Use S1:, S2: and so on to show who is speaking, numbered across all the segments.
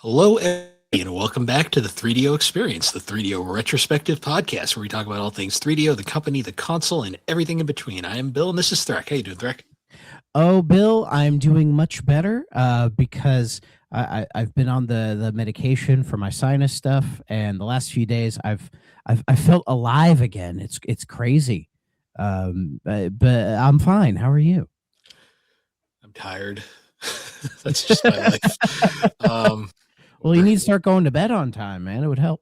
S1: Hello, everybody, and welcome back to the 3DO Experience, the 3DO Retrospective Podcast, where we talk about all things 3DO, the company, the console, and everything in between. I am Bill, and this is Threk. How you doing, Threk?
S2: Oh, Bill, I'm doing much better because I've been on the medication for my sinus stuff, and the last few days I felt alive again. It's crazy, but I'm fine. How are you?
S1: I'm tired. That's just my life.
S2: Well, you need to start going to bed on time, man. It would help.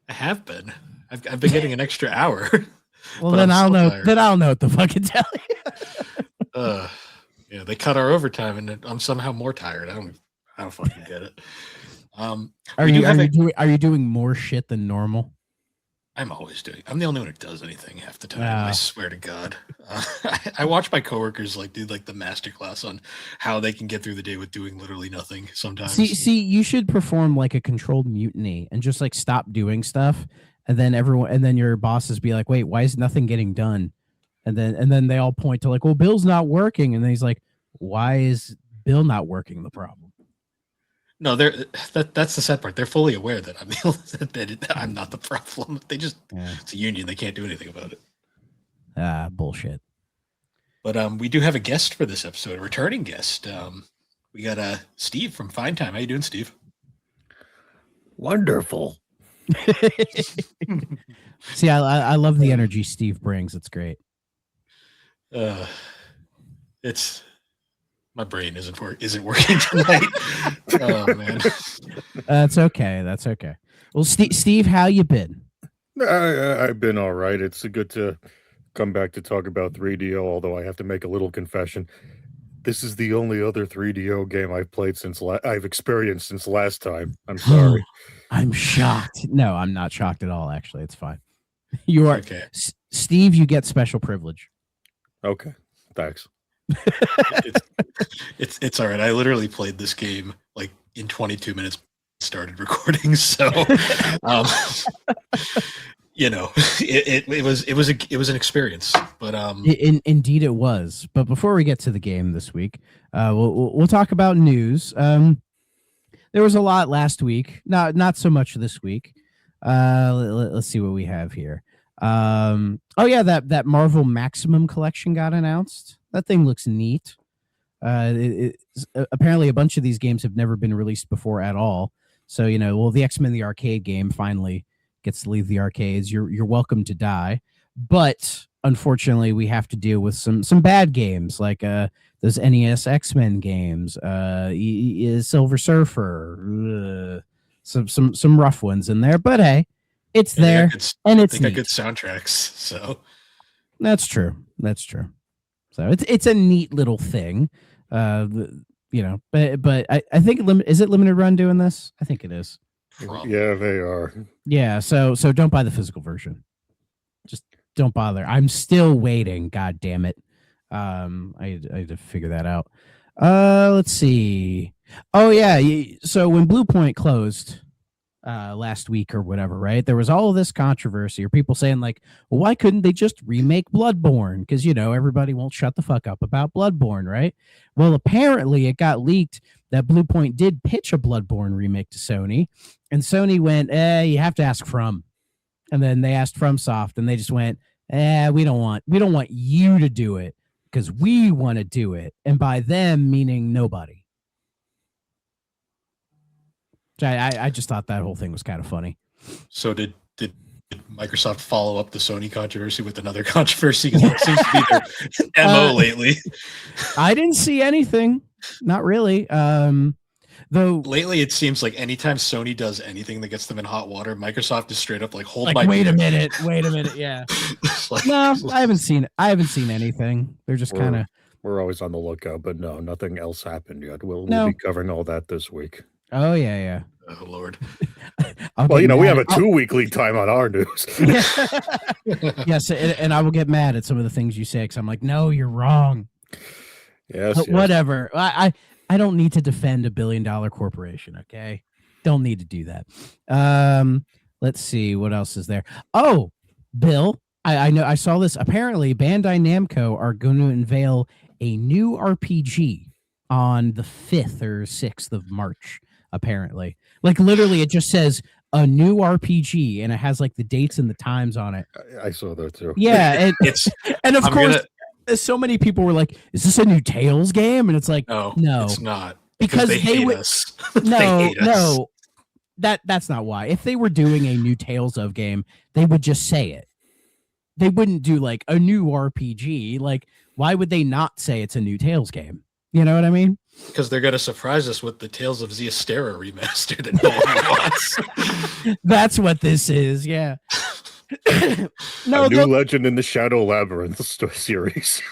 S1: I have been. I've been getting an extra hour.
S2: Well, then I'll know. Then I'll know what the fuck to tell you.
S1: Yeah, they cut our overtime, and I'm somehow more tired. I don't fucking get it.
S2: Are you doing more shit than normal?
S1: I'm always doing. I'm the only one who does anything half the time. I swear to God. I watch my coworkers do the masterclass on how they can get through the day with doing literally nothing. Sometimes.
S2: See, you should perform like a controlled mutiny and just like stop doing stuff, and then your bosses be like, "Wait, why is nothing getting done?" And then they all point to like, "Well, Bill's not working," and then he's like, "Why is Bill not working? The problem."
S1: No, that's the sad part. They're fully aware that I'm not the problem. It's a union. They can't do anything about it.
S2: Bullshit.
S1: But we do have a guest for this episode, a returning guest. We got Steve from Fine Time. How you doing, Steve?
S3: Wonderful.
S2: See, I love the energy Steve brings. It's great.
S1: It's my brain isn't working tonight. Oh man,
S2: that's okay. Well, Steve, how you been?
S3: I've been all right. It's good to come back to talk about 3DO. Although I have to make a little confession. This is the only other 3DO game I've played I've experienced since last time. I'm sorry.
S2: I'm shocked. No, I'm not shocked at all. Actually, it's fine. You are
S1: okay,
S2: Steve. You get special privilege.
S3: Okay, thanks.
S1: It's all right. I literally played this game like in 22 minutes. Started recording, so it was an experience. But
S2: indeed it was. But before we get to the game this week, we'll talk about news. There was a lot last week, not so much this week. Let's see what we have here. That Marvel Maximum collection got announced. That thing looks neat. Apparently a bunch of these games have never been released before at all. So, the X-Men the arcade game finally gets to leave the arcades. You're welcome to die. But unfortunately, we have to deal with some bad games like those NES X-Men games, Silver Surfer, some rough ones in there. But hey, it's there, and it's
S1: got good soundtracks. So
S2: that's true. So it's a neat little thing, But I think is it Limited Run doing this? I think it is.
S3: Yeah, they are.
S2: Yeah, so don't buy the physical version. Just don't bother. I'm still waiting. God damn it. I had to figure that out. Let's see. Oh yeah. So when Blue Point closed last week or whatever, right? There was all of this controversy or people saying like, well, why couldn't they just remake Bloodborne? Because, everybody won't shut the fuck up about Bloodborne, right? Well, apparently it got leaked that Blue Point did pitch a Bloodborne remake to Sony, and Sony went, you have to ask From. And then they asked FromSoft, and they just went, we don't want you to do it because we want to do it. And by them, meaning nobody. I just thought that whole thing was kind of funny.
S1: So did Microsoft follow up the Sony controversy with another controversy? Because that seems to be their MO lately.
S2: I didn't see anything. Not really. Though
S1: lately it seems like anytime Sony does anything that gets them in hot water, Microsoft is straight up like,
S2: wait a minute. Yeah. No, I haven't seen anything. They're just kind of.
S3: We're always on the lookout, but no, nothing else happened yet. We'll be covering all that this week.
S2: Oh yeah.
S1: Oh Lord.
S3: We have a 2-week lead time on our news.
S2: Yes, and I will get mad at some of the things you say because I'm like, no, you're wrong.
S3: Yes.
S2: Whatever. I don't need to defend $1 billion corporation. Okay, don't need to do that. Let's see what else is there. Oh, Bill, I know I saw this. Apparently, Bandai Namco are going to unveil a new RPG on the 5th or 6th of March. apparently. Like literally it just says a new RPG and it has like the dates and the times on it.
S3: I saw that too.
S2: Yeah, and
S1: It's
S2: and of
S1: I'm
S2: course
S1: gonna
S2: so many people were like, is this a new Tales game? And it's like,
S1: no,
S2: no.
S1: it's not
S2: Because
S1: they
S2: they
S1: hate
S2: would
S1: us.
S2: no,
S1: They hate us.
S2: no. That's not why. If they were doing a new Tales of game, they would just say it. They wouldn't do like a new RPG. Like, why would they not say it's a new Tales game? You know what I mean?
S1: Because they're gonna surprise us with the Tales of Zeastera remaster that no one wants.
S2: That's what this is. Yeah. No,
S3: a new Legend in the Shadow Labyrinth series.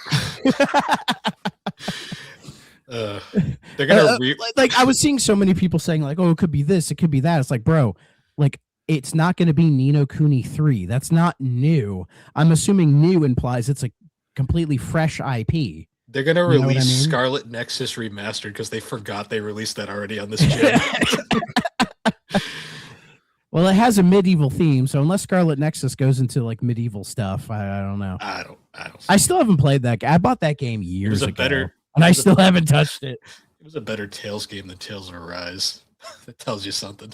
S1: They're gonna
S2: like I was seeing so many people saying like, oh, it could be this, it could be that. It's like, bro, like it's not going to be Ni no Kuni 3. That's not new. I'm assuming new implies it's a completely fresh IP.
S1: They're gonna
S2: You know what
S1: release
S2: I mean?
S1: Scarlet Nexus remastered because they forgot they released that already on this gen.
S2: Well, it has a medieval theme, so unless Scarlet Nexus goes into like medieval stuff, I don't know.
S1: I don't.
S2: I still haven't played that. I bought that game years ago, and I still haven't touched it.
S1: It was a better Tales game than Tales of Arise. That tells you something.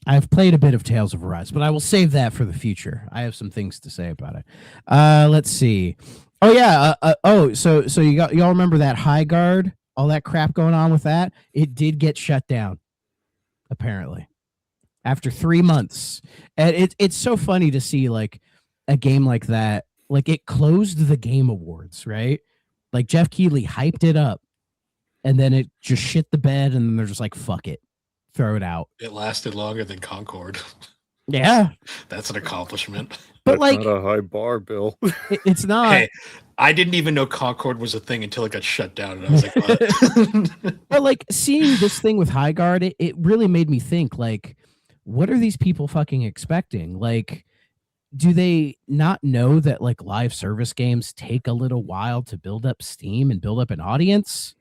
S2: I've played a bit of Tales of Arise, but I will save that for the future. I have some things to say about it. Let's see. Oh yeah. So y'all remember that High Guard? All that crap going on with that? It did get shut down, apparently, after 3 months. And it's so funny to see like a game like that. Like it closed the Game Awards, right? Like Jeff Keighley hyped it up, and then it just shit the bed, and then they're just like, "Fuck it, throw it out."
S1: It lasted longer than Concord.
S2: Yeah,
S1: that's an accomplishment.
S2: But
S3: that's
S2: like,
S3: not a high bar, Bill.
S2: It's not.
S1: Hey, I didn't even know Concord was a thing until it got shut down, and I was like, "What?"
S2: But like seeing this thing with High Guard, it really made me think. Like, what are these people fucking expecting? Like, do they not know that like live service games take a little while to build up steam and build up an audience?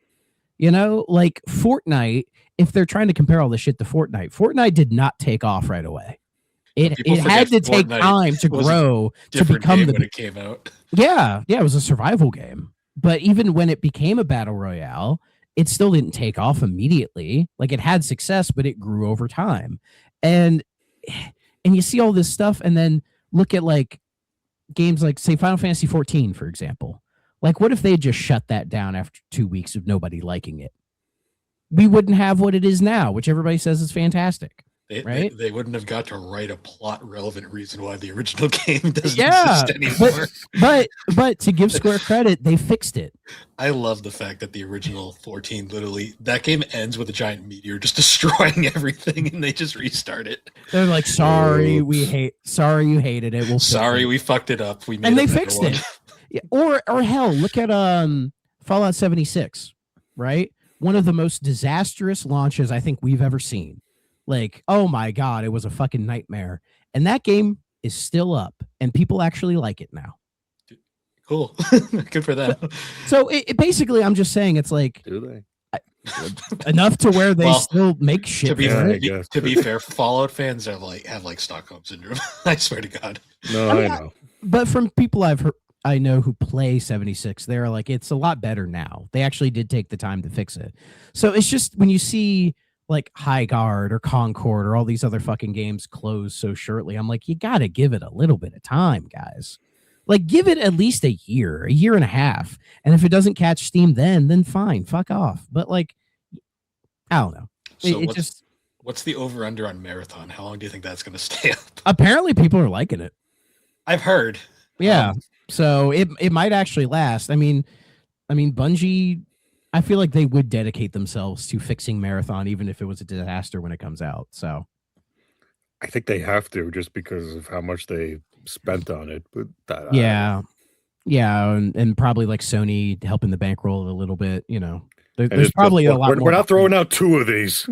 S2: You know, like Fortnite, if they're trying to compare all this shit to Fortnite did not take off right away. It had to take time to grow to become
S1: when it came out.
S2: Yeah, it was a survival game. But even when it became a battle royale, it still didn't take off immediately. Like it had success, but it grew over time. And you see all this stuff, and then look at like games like say Final Fantasy 14, for example. Like what if they just shut that down after 2 weeks of nobody liking it? We wouldn't have what it is now, which everybody says is fantastic. Right?
S1: They wouldn't have got to write a plot relevant reason why the original game doesn't exist anymore.
S2: But to give Square credit, they fixed it.
S1: I love the fact that the original 14 literally that game ends with a giant meteor just destroying everything, and they just restart it.
S2: They're like, sorry, you hated it.
S1: We fucked it up. We made
S2: and they fixed it. Yeah. Or hell, look at Fallout 76, right? One of the most disastrous launches I think we've ever seen. Like, oh my God, it was a fucking nightmare. And that game is still up, and people actually like it now.
S1: Cool. Good for them.
S2: So it basically, I'm just saying, it's like,
S3: do they?
S2: Enough to where they still make shit.
S1: To be fair, Fallout fans have like Stockholm syndrome. I swear to God.
S3: No, I know.
S2: But from people I know who play 76, they're like, it's a lot better now. They actually did take the time to fix it. So it's just when you see like High Guard or Concord or all these other fucking games close so shortly, I'm like, you got to give it a little bit of time, guys. Like, give it at least a year and a half. And if it doesn't catch steam then fine, fuck off. But like, I don't know.
S1: So what's the over-under on Marathon? How long do you think that's going to stay up?
S2: Apparently people are liking it.
S1: I've heard.
S2: Yeah. So it might actually last. I mean, Bungie, I feel like they would dedicate themselves to fixing Marathon, even if it was a disaster when it comes out. So
S3: I think they have to, just because of how much they spent on it. But
S2: yeah, and probably like Sony helping the bankroll a little bit. You know, there's probably a lot.
S3: We're not throwing out two of these.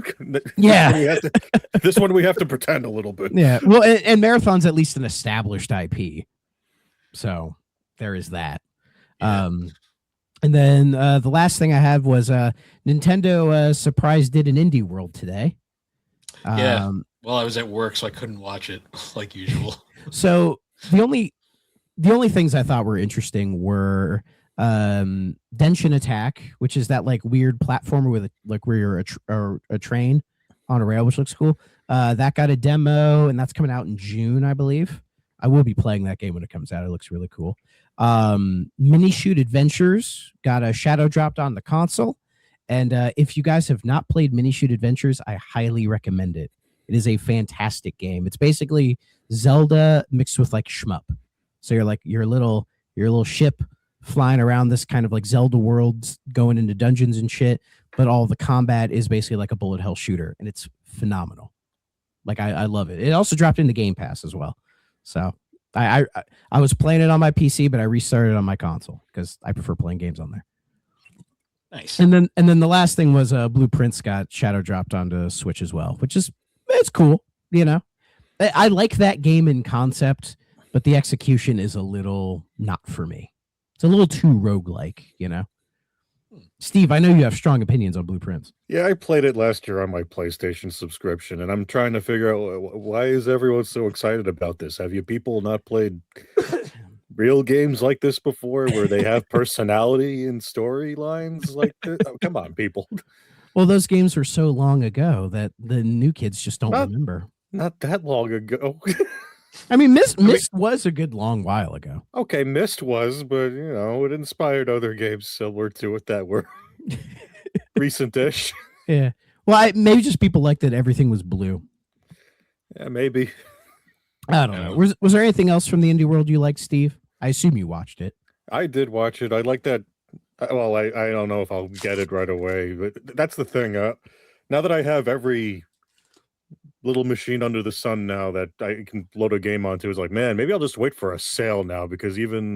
S2: Yeah,
S3: this one we have to pretend a little bit.
S2: Yeah, well, and Marathon's at least an established IP, so there is that. Yeah. And then the last thing I had was Nintendo surprise did an Indie World today.
S1: Yeah. Well, I was at work, so I couldn't watch it like usual.
S2: So the only things I thought were interesting were Denshin Attack, which is that like weird platformer with where you're a train on a rail, which looks cool. That got a demo, and that's coming out in June, I believe. I will be playing that game when it comes out. It looks really cool. Mini Shoot Adventures got a shadow dropped on the console. And if you guys have not played Mini Shoot Adventures, I highly recommend it. It is a fantastic game. It's basically Zelda mixed with like shmup. So you're like your little ship flying around this kind of like Zelda world, going into dungeons and shit. But all the combat is basically like a bullet hell shooter, and it's phenomenal. Like I love it. It also dropped into Game Pass as well. So I was playing it on my PC, but I restarted on my console because I prefer playing games on there.
S1: Nice.
S2: And then the last thing was Blueprints got shadow dropped onto Switch as well, which is it's cool. You know, I like that game in concept, but the execution is a little not for me. It's a little too roguelike, you know. Steve, I know you have strong opinions on Blueprints.
S3: Yeah, I played it last year on my PlayStation subscription, and I'm trying to figure out why is everyone so excited about this? Have you people not played real games like this before, where they have personality and storylines like this? Oh, come on, people.
S2: Well, those games were so long ago that the new kids just don't remember.
S3: Not that long ago.
S2: I mean, Myst was a good long while ago.
S3: Okay, Myst was, but you know, it inspired other games similar to it that were recent-ish.
S2: Yeah. Well, maybe just people liked that everything was blue.
S3: Yeah, maybe.
S2: I don't know. Was there anything else from the indie world you liked, Steve? I assume you watched it.
S3: I did watch it. I like that. Well, I don't know if I'll get it right away, but that's the thing. Now that I have every little machine under the sun now that I can load a game onto, is like, man, maybe I'll just wait for a sale now, because even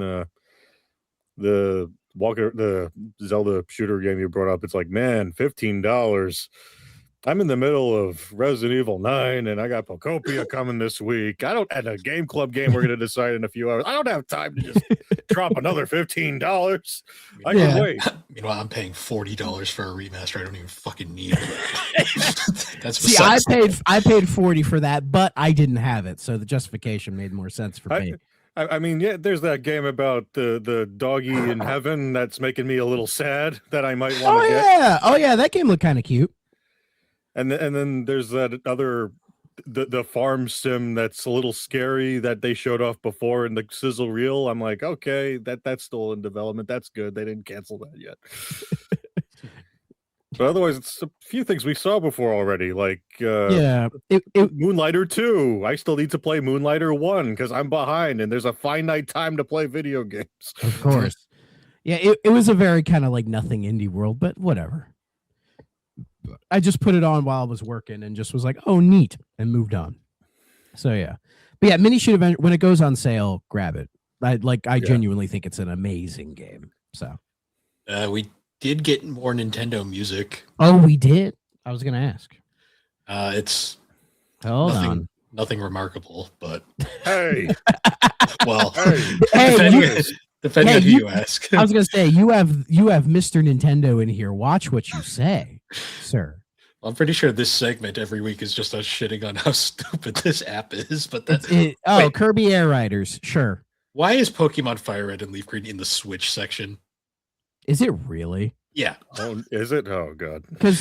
S3: the Zelda shooter game you brought up, it's like, man, $15. I'm in the middle of Resident Evil 9, and I got Pocopia coming this week. And a Game Club game we're going to decide in a few hours. I don't have time to just drop another $15. I can wait.
S1: Meanwhile, I'm paying $40 for a remaster I don't even fucking need. That's
S2: See, I paid $40 for that, but I didn't have it, so the justification made more sense for me.
S3: I mean, yeah, there's that game about the doggy in heaven that's making me a little sad that I might want to get.
S2: Oh yeah, that game looked kind of cute.
S3: And then there's that other the farm sim that's a little scary that they showed off before in the sizzle reel. I'm like, okay, that's still in development. That's good. They didn't cancel that yet. But otherwise, it's a few things we saw before already, like Moonlighter 2. I still need to play Moonlighter 1 because I'm behind, and there's a finite time to play video games.
S2: Of course. Yeah, it was a very kind of like nothing indie world, but whatever. I just put it on while I was working and just was like, oh, neat, and moved on. So, yeah. But yeah, Mini Shoot Adventure, when it goes on sale, grab it. I genuinely think it's an amazing game. So
S1: we did get more Nintendo music.
S2: Oh, we did? I was going to ask.
S1: It's nothing remarkable, but...
S3: Hey!
S1: Well,
S2: hey,
S1: depending on who you ask.
S2: I was going to say, you have Mr. Nintendo in here. Watch what you say, sir.
S1: I'm pretty sure this segment every week is just us shitting on how stupid this app is. But that's
S2: Kirby Air Riders, sure.
S1: Why is Pokemon Fire Red and Leaf Green in the Switch section?
S2: Is it really?
S1: Yeah.
S3: Oh, is it? Oh god.
S2: Because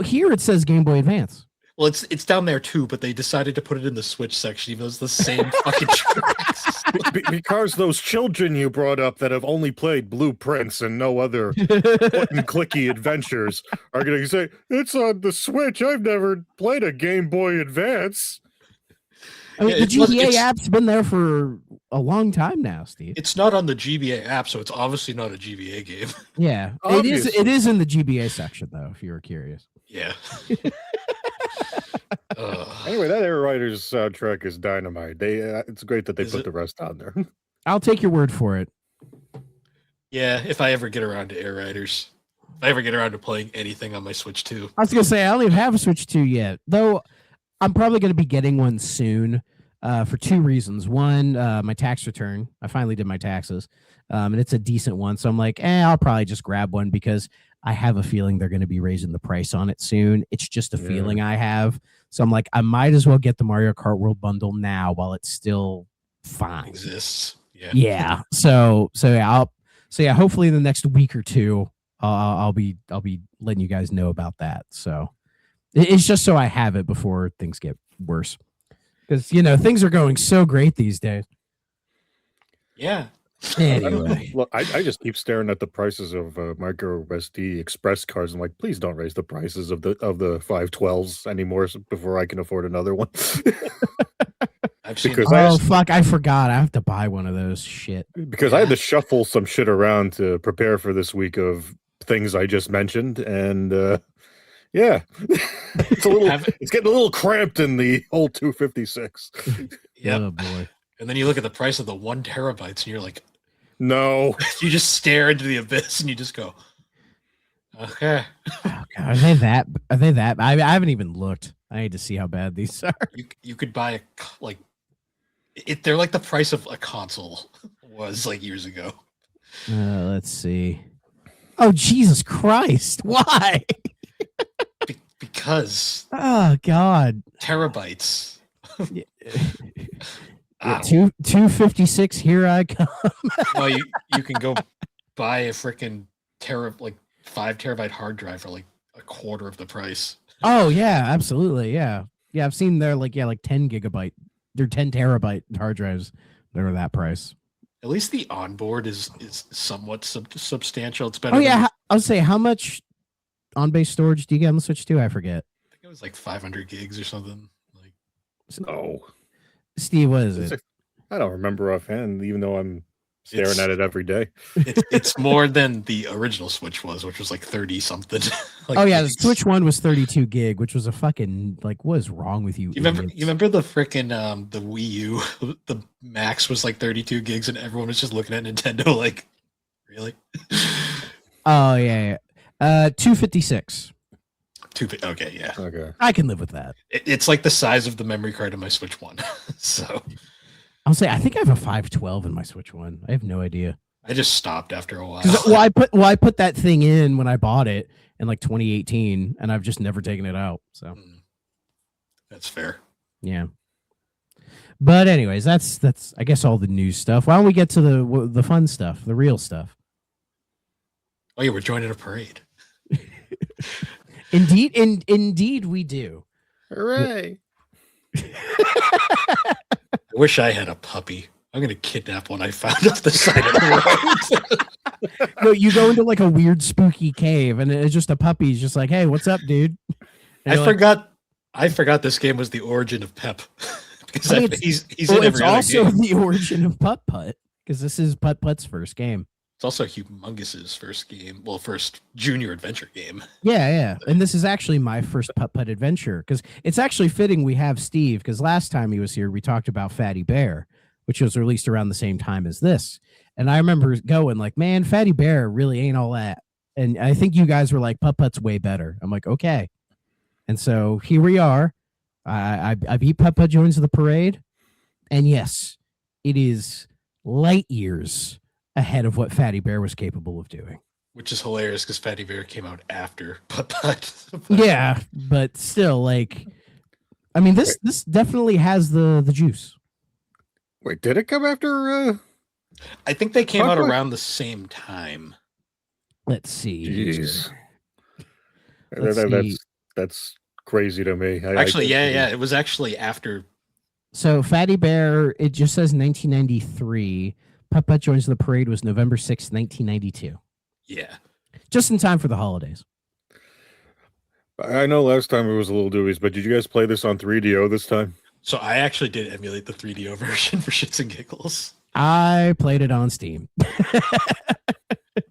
S2: here it says Game Boy Advance.
S1: Well, it's down there too, but they decided to put it in the Switch section, even though it's the same fucking tracks.
S3: Because those children you brought up that have only played Blueprints and no other clicky adventures are going to say, it's on the Switch. I've never played a Game Boy Advance.
S2: I mean, the GBA app's been there for a long time now, Steve.
S1: It's not on the GBA app, so it's obviously not a GBA game.
S2: Yeah, it is in the GBA section, though, if you were curious.
S1: Yeah.
S3: Anyway, that Air Riders soundtrack is dynamite. It's great that they put the rest on there.
S2: I'll take your word for it.
S1: Yeah, if I ever get around to Air Riders. If I ever get around to playing anything on my Switch 2.
S2: I was going to say, I don't even have a Switch 2 yet, though I'm probably going to be getting one soon for two reasons. One, my tax return. I finally did my taxes, and it's a decent one. So I'm like, I'll probably just grab one because I have a feeling they're going to be raising the price on it soon. It's just a feeling I have. So I'm like, I might as well get the Mario Kart World bundle now while it's still fine.
S1: Exists. Yeah.
S2: Yeah. So yeah, So yeah, hopefully in the next week or two, I'll be letting you guys know about that. So it's just so I have it before things get worse, because things are going so great these days.
S1: Yeah.
S2: Anyway,
S3: Look, I just keep staring at the prices of micro SD express cards. I'm like, please don't raise the prices of the 512s anymore before I can afford another one.
S1: I've seen
S2: oh fuck, I forgot. I have to buy one of those. Shit.
S3: Because I had to shuffle some shit around to prepare for this week of things I just mentioned, and yeah, it's getting a little cramped in the old 256.
S1: Yeah.
S2: Oh boy.
S1: And then you look at the price of the 1 terabytes, and you're like,
S3: no.
S1: You just stare into the abyss, and you just go, okay.
S2: Oh, God, are they that? I haven't even looked. I need to see how bad these are.
S1: You could buy they're like the price of a console was like years ago.
S2: Let's see. Oh Jesus Christ! Why?
S1: Because
S2: oh God,
S1: terabytes.
S2: Yeah, 256. Here I come.
S1: Well, you can go buy a freaking 5 terabyte hard drive for like a quarter of the price.
S2: Oh yeah, absolutely. Yeah. I've seen they're like 10 gigabyte. They're 10 terabyte hard drives. They're that price.
S1: At least the onboard is somewhat substantial. It's better.
S2: Oh yeah, I would say how much on-base storage do you get on the Switch 2? I forget.
S1: I think it was like 500 gigs or something. Like,
S3: no.
S2: Steve, what is it?
S3: I don't remember offhand, even though I'm staring at it every day.
S1: It's more than the original Switch was, which was like 30 something.
S2: Oh yeah, the Switch 1 was 32 gig, which was a fucking what is wrong with you?
S1: You remember the freaking the Wii U? The max was like 32 gigs, and everyone was just looking at Nintendo like, really?
S2: Oh yeah. 256.
S1: Okay, yeah.
S3: Okay.
S2: I can live with that.
S1: It's like the size of the memory card in my Switch 1. So
S2: I'll say I think I have a 512 in my Switch 1. I have no idea.
S1: I just stopped after a while.
S2: I put that thing in when I bought it in like 2018, and I've just never taken it out. So
S1: that's fair.
S2: Yeah. But anyways, that's I guess all the news stuff. Why don't we get to the fun stuff, the real stuff?
S1: Oh yeah, we're joining a parade.
S2: Indeed we do.
S3: Hooray.
S1: I wish I had a puppy. I'm gonna kidnap one I found off the side of the road.
S2: No, you go into like a weird spooky cave, and it's just a puppy. He's just like, "Hey, what's up, dude?"
S1: I forgot this game was the origin of Pep. Because he's in every
S2: it's
S1: other
S2: also
S1: game.
S2: the origin of Putt-Putt, because this is Putt-Putt's first game.
S1: It's also Humongous's first game. Well, first junior adventure game.
S2: Yeah. And this is actually my first Putt-Putt adventure, because it's actually fitting we have Steve, because last time he was here, we talked about Fatty Bear, which was released around the same time as this. And I remember going like, man, Fatty Bear really ain't all that. And I think you guys were like, Putt-Putt's way better. I'm like, okay. And so here we are. I beat Putt-Putt Joins the Parade. And yes, it is light years ahead of what Fatty Bear was capable of doing.
S1: Which is hilarious because Fatty Bear came out after Putt-Putt.
S2: Yeah, but still, like, I mean, this definitely has the juice.
S3: Wait, did it come after?
S1: I think they came out around the same time.
S2: Let's see.
S3: Jeez.
S2: See.
S3: That's crazy to me.
S1: Yeah. It was actually after.
S2: So Fatty Bear, it just says 1993. Putt-Putt Joins the Parade was November 6th, 1992.
S1: Yeah.
S2: Just in time for the holidays.
S3: I know last time it was a little dubious, but did you guys play this on 3DO this time?
S1: So I actually did emulate the 3DO version for shits and giggles.
S2: I played it on Steam.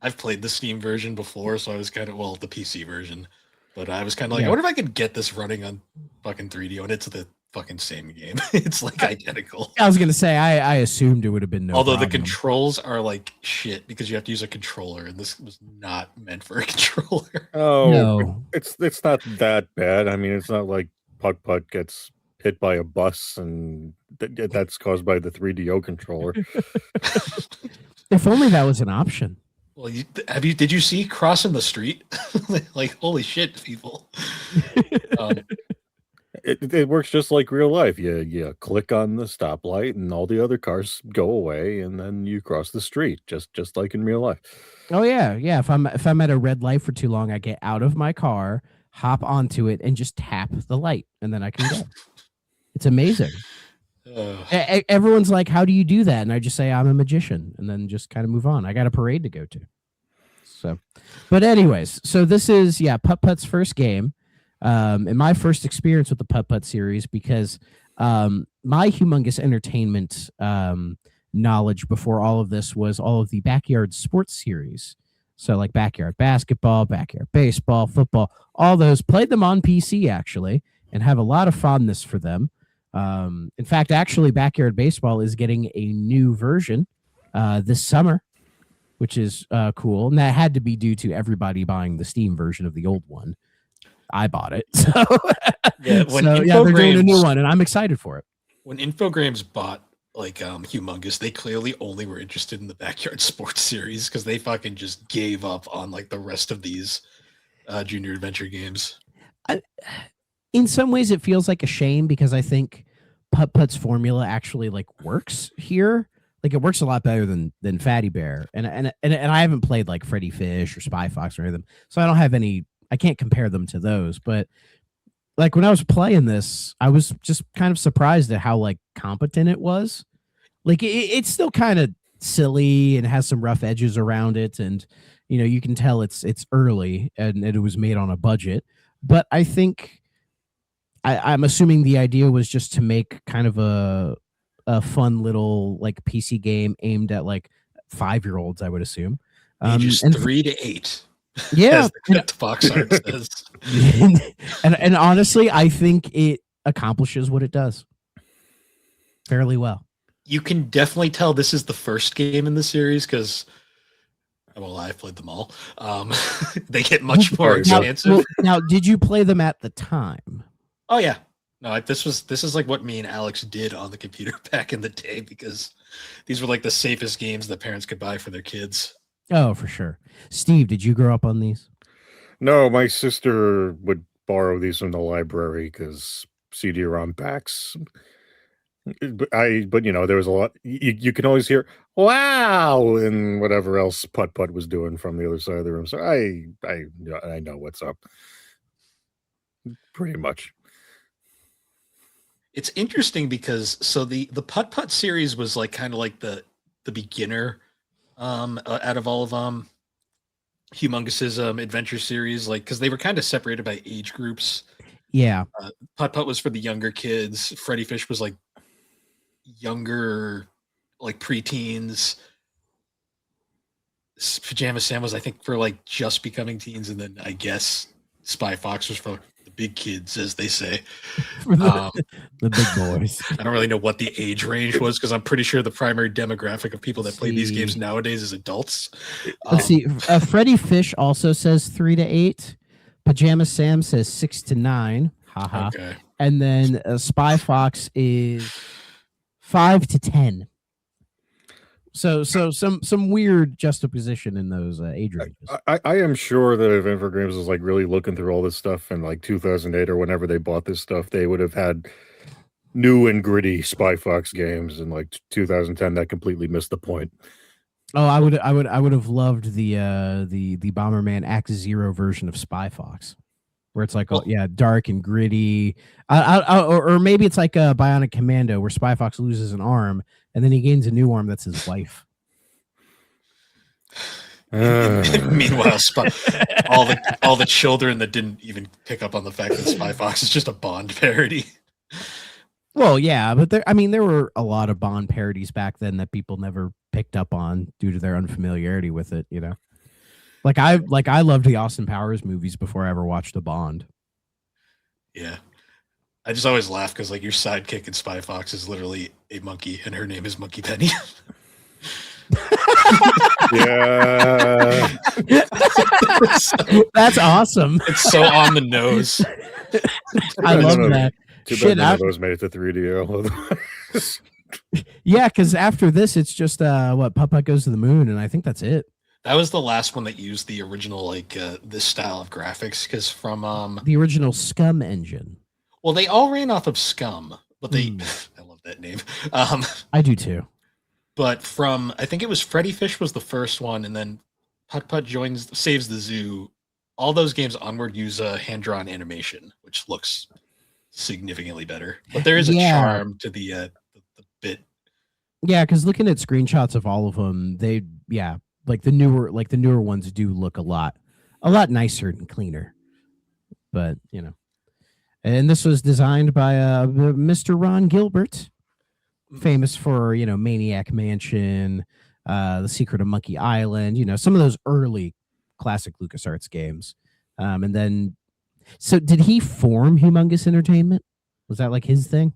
S1: I've played the Steam version before, so I was kind of, the PC version. But I was kind of like, I wonder if I could get this running on fucking 3DO, and it's the fucking same game. It's like identical.
S2: I was going to say, I assumed it would have been no
S1: Although
S2: problem.
S1: the controls are like shit because you have to use a controller, and this was not meant for a controller.
S3: Oh,
S2: no.
S3: It's not that bad. I mean, it's not like Putt-Putt gets hit by a bus and that's caused by the 3DO controller.
S2: If only that was an option.
S1: Well, did you see crossing the street? Like, holy shit, people.
S3: It works just like real life. You click on the stoplight, and all the other cars go away, and then you cross the street, just like in real life.
S2: Oh yeah, yeah. If I'm at a red light for too long, I get out of my car, hop onto it, and just tap the light, and then I can go. It's amazing. Everyone's like, "How do you do that?" And I just say, "I'm a magician," and then just kind of move on. I got a parade to go to. So, but anyways, so this is Putt-Putt's first game, and my first experience with the Putt-Putt series because my Humongous Entertainment knowledge before all of this was all of the backyard sports series. So like backyard basketball, backyard baseball, football, all those. Played them on PC actually, and have a lot of fondness for them. In fact, actually, backyard baseball is getting a new version this summer, which is cool. And that had to be due to everybody buying the Steam version of the old one. I bought it. So,
S1: they're
S2: doing a new one, and I'm excited for it.
S1: When Infogrames bought Humongous, they clearly only were interested in the backyard sports series because they fucking just gave up on like the rest of these junior adventure games.
S2: In some ways, it feels like a shame because I think Putt-Putt's formula actually like works here. Like it works a lot better than Fatty Bear, and I haven't played like Freddy Fish or Spy Fox or any of them, so I don't have any. I can't compare them to those. But like when I was playing this, I was just kind of surprised at how like competent it was. Like it's still kind of silly and has some rough edges around it, and you can tell it's early and it was made on a budget. But I think I'm assuming the idea was just to make kind of a fun little like PC game aimed at like 5-year-olds, I would assume.
S1: Ages 3 to 8.
S2: Yeah,
S1: as the box art says.
S2: and honestly, I think it accomplishes what it does fairly well.
S1: You can definitely tell this is the first game in the series because, well, I've played them all. They get much more expansive.
S2: Now, did you play them at the time?
S1: Oh yeah, no. This is like what me and Alex did on the computer back in the day because these were like the safest games that parents could buy for their kids.
S2: Oh, for sure. Steve, did you grow up on these?
S3: No, my sister would borrow these from the library because CD-ROM packs. But there was a lot. You can always hear "wow" and whatever else Putt-Putt was doing from the other side of the room. So I know what's up. Pretty much.
S1: It's interesting because the Putt-Putt series was like kind of like the beginner out of all of Humongous's adventure series, like because they were kind of separated by age groups.
S2: Yeah,
S1: Putt-Putt was for the younger kids. Freddy Fish was like younger, like preteens. Pajama Sam was, I think, for like just becoming teens, and then I guess Spy Fox was for the big kids, as they say.
S2: The big boys.
S1: I don't really know what the age range was because I'm pretty sure the primary demographic of people that play these games nowadays is adults.
S2: Let's see. Freddy Fish also says 3 to 8. Pajama Sam says 6 to 9. Haha.
S1: Okay.
S2: And then Spy Fox is 5 to 10. So some weird juxtaposition in those age ranges.
S3: I am sure that if Infogrames was like really looking through all this stuff in like 2008 or whenever they bought this stuff, they would have had new and gritty Spy Fox games in like 2010 that completely missed the point.
S2: Oh, I would have loved the Bomberman Act Zero version of Spy Fox, where it's like dark and gritty. Or maybe it's like a Bionic Commando where Spy Fox loses an arm and then he gains a new arm that's his wife.
S1: Meanwhile, all the children that didn't even pick up on the fact that Spy Fox is just a Bond parody.
S2: Well, yeah, but there were a lot of Bond parodies back then that people never picked up on due to their unfamiliarity with it. Like I loved the Austin Powers movies before I ever watched a Bond.
S1: Yeah. I just always laugh because like your sidekick in Spy Fox is literally a monkey and her name is Monkey Penny.
S3: Yeah.
S2: That's awesome.
S1: It's so on the nose.
S2: I love that.
S3: Too bad none of those made it to 3D.
S2: Yeah, because after this, it's just Putt-Putt Goes to the Moon, and I think that's it.
S1: That was the last one that used the original this style of graphics because from
S2: the original Scum engine.
S1: Well, they all ran off of Scum, but they I love that name.
S2: I do too.
S1: But from I think it was Freddy Fish was the first one, and then Putt-Putt saves the zoo. All those games onward use a hand-drawn animation, which looks significantly better. But there is a charm to the bit.
S2: Yeah, because looking at screenshots of all of them, like the newer ones do look a lot nicer and cleaner. But and this was designed by Mr. Ron Gilbert, famous for Maniac Mansion, The Secret of Monkey Island, some of those early classic LucasArts games. And then, so did he form Humongous Entertainment? Was that like his thing?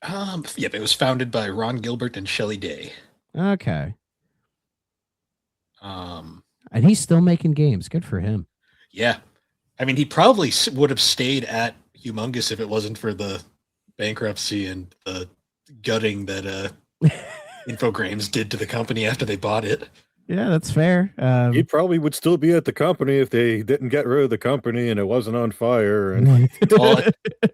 S1: Yep, it was founded by Ron Gilbert and Shelley Day.
S2: Okay. And he's still making games. Good for him.
S1: Yeah. I mean, he probably would have stayed at Humongous if it wasn't for the bankruptcy and the gutting that Infogrames did to the company after they bought it.
S2: Yeah, that's fair.
S3: He probably would still be at the company if they didn't get rid of the company and it wasn't on fire. And
S1: well,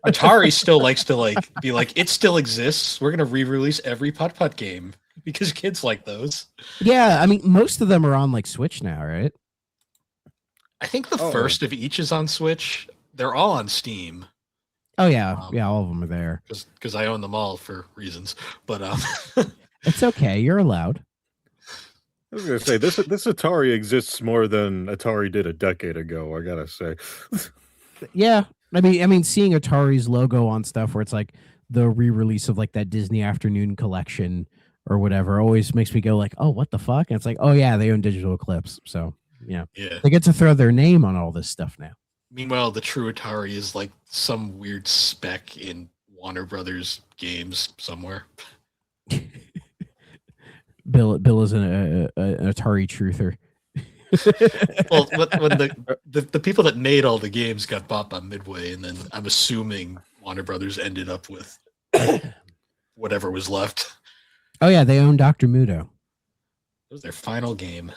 S1: Atari still likes to be like, it still exists. We're gonna re-release every Putt-Putt game because kids like those.
S2: Yeah, I mean, most of them are on like Switch now, right?
S1: I think the first of each is on Switch. They're all on Steam.
S2: Oh yeah, all of them are there.
S1: Because I own them all for reasons. But
S2: it's okay. You're allowed.
S3: I was gonna say this Atari exists more than Atari did a decade ago. I gotta say.
S2: Yeah, I mean, seeing Atari's logo on stuff where it's like the re-release of like that Disney Afternoon collection or whatever always makes me go like, oh, what the fuck? And it's like, oh yeah, they own Digital Eclipse, so yeah, they get to throw their name on all this stuff now.
S1: Meanwhile, the true Atari is like some weird spec in Warner Brothers games somewhere.
S2: Bill is an Atari truther.
S1: Well, when the people that made all the games got bought by Midway, and then I'm assuming Warner Brothers ended up with whatever was left.
S2: Oh yeah, they own Dr. Muto.
S1: It was their final game.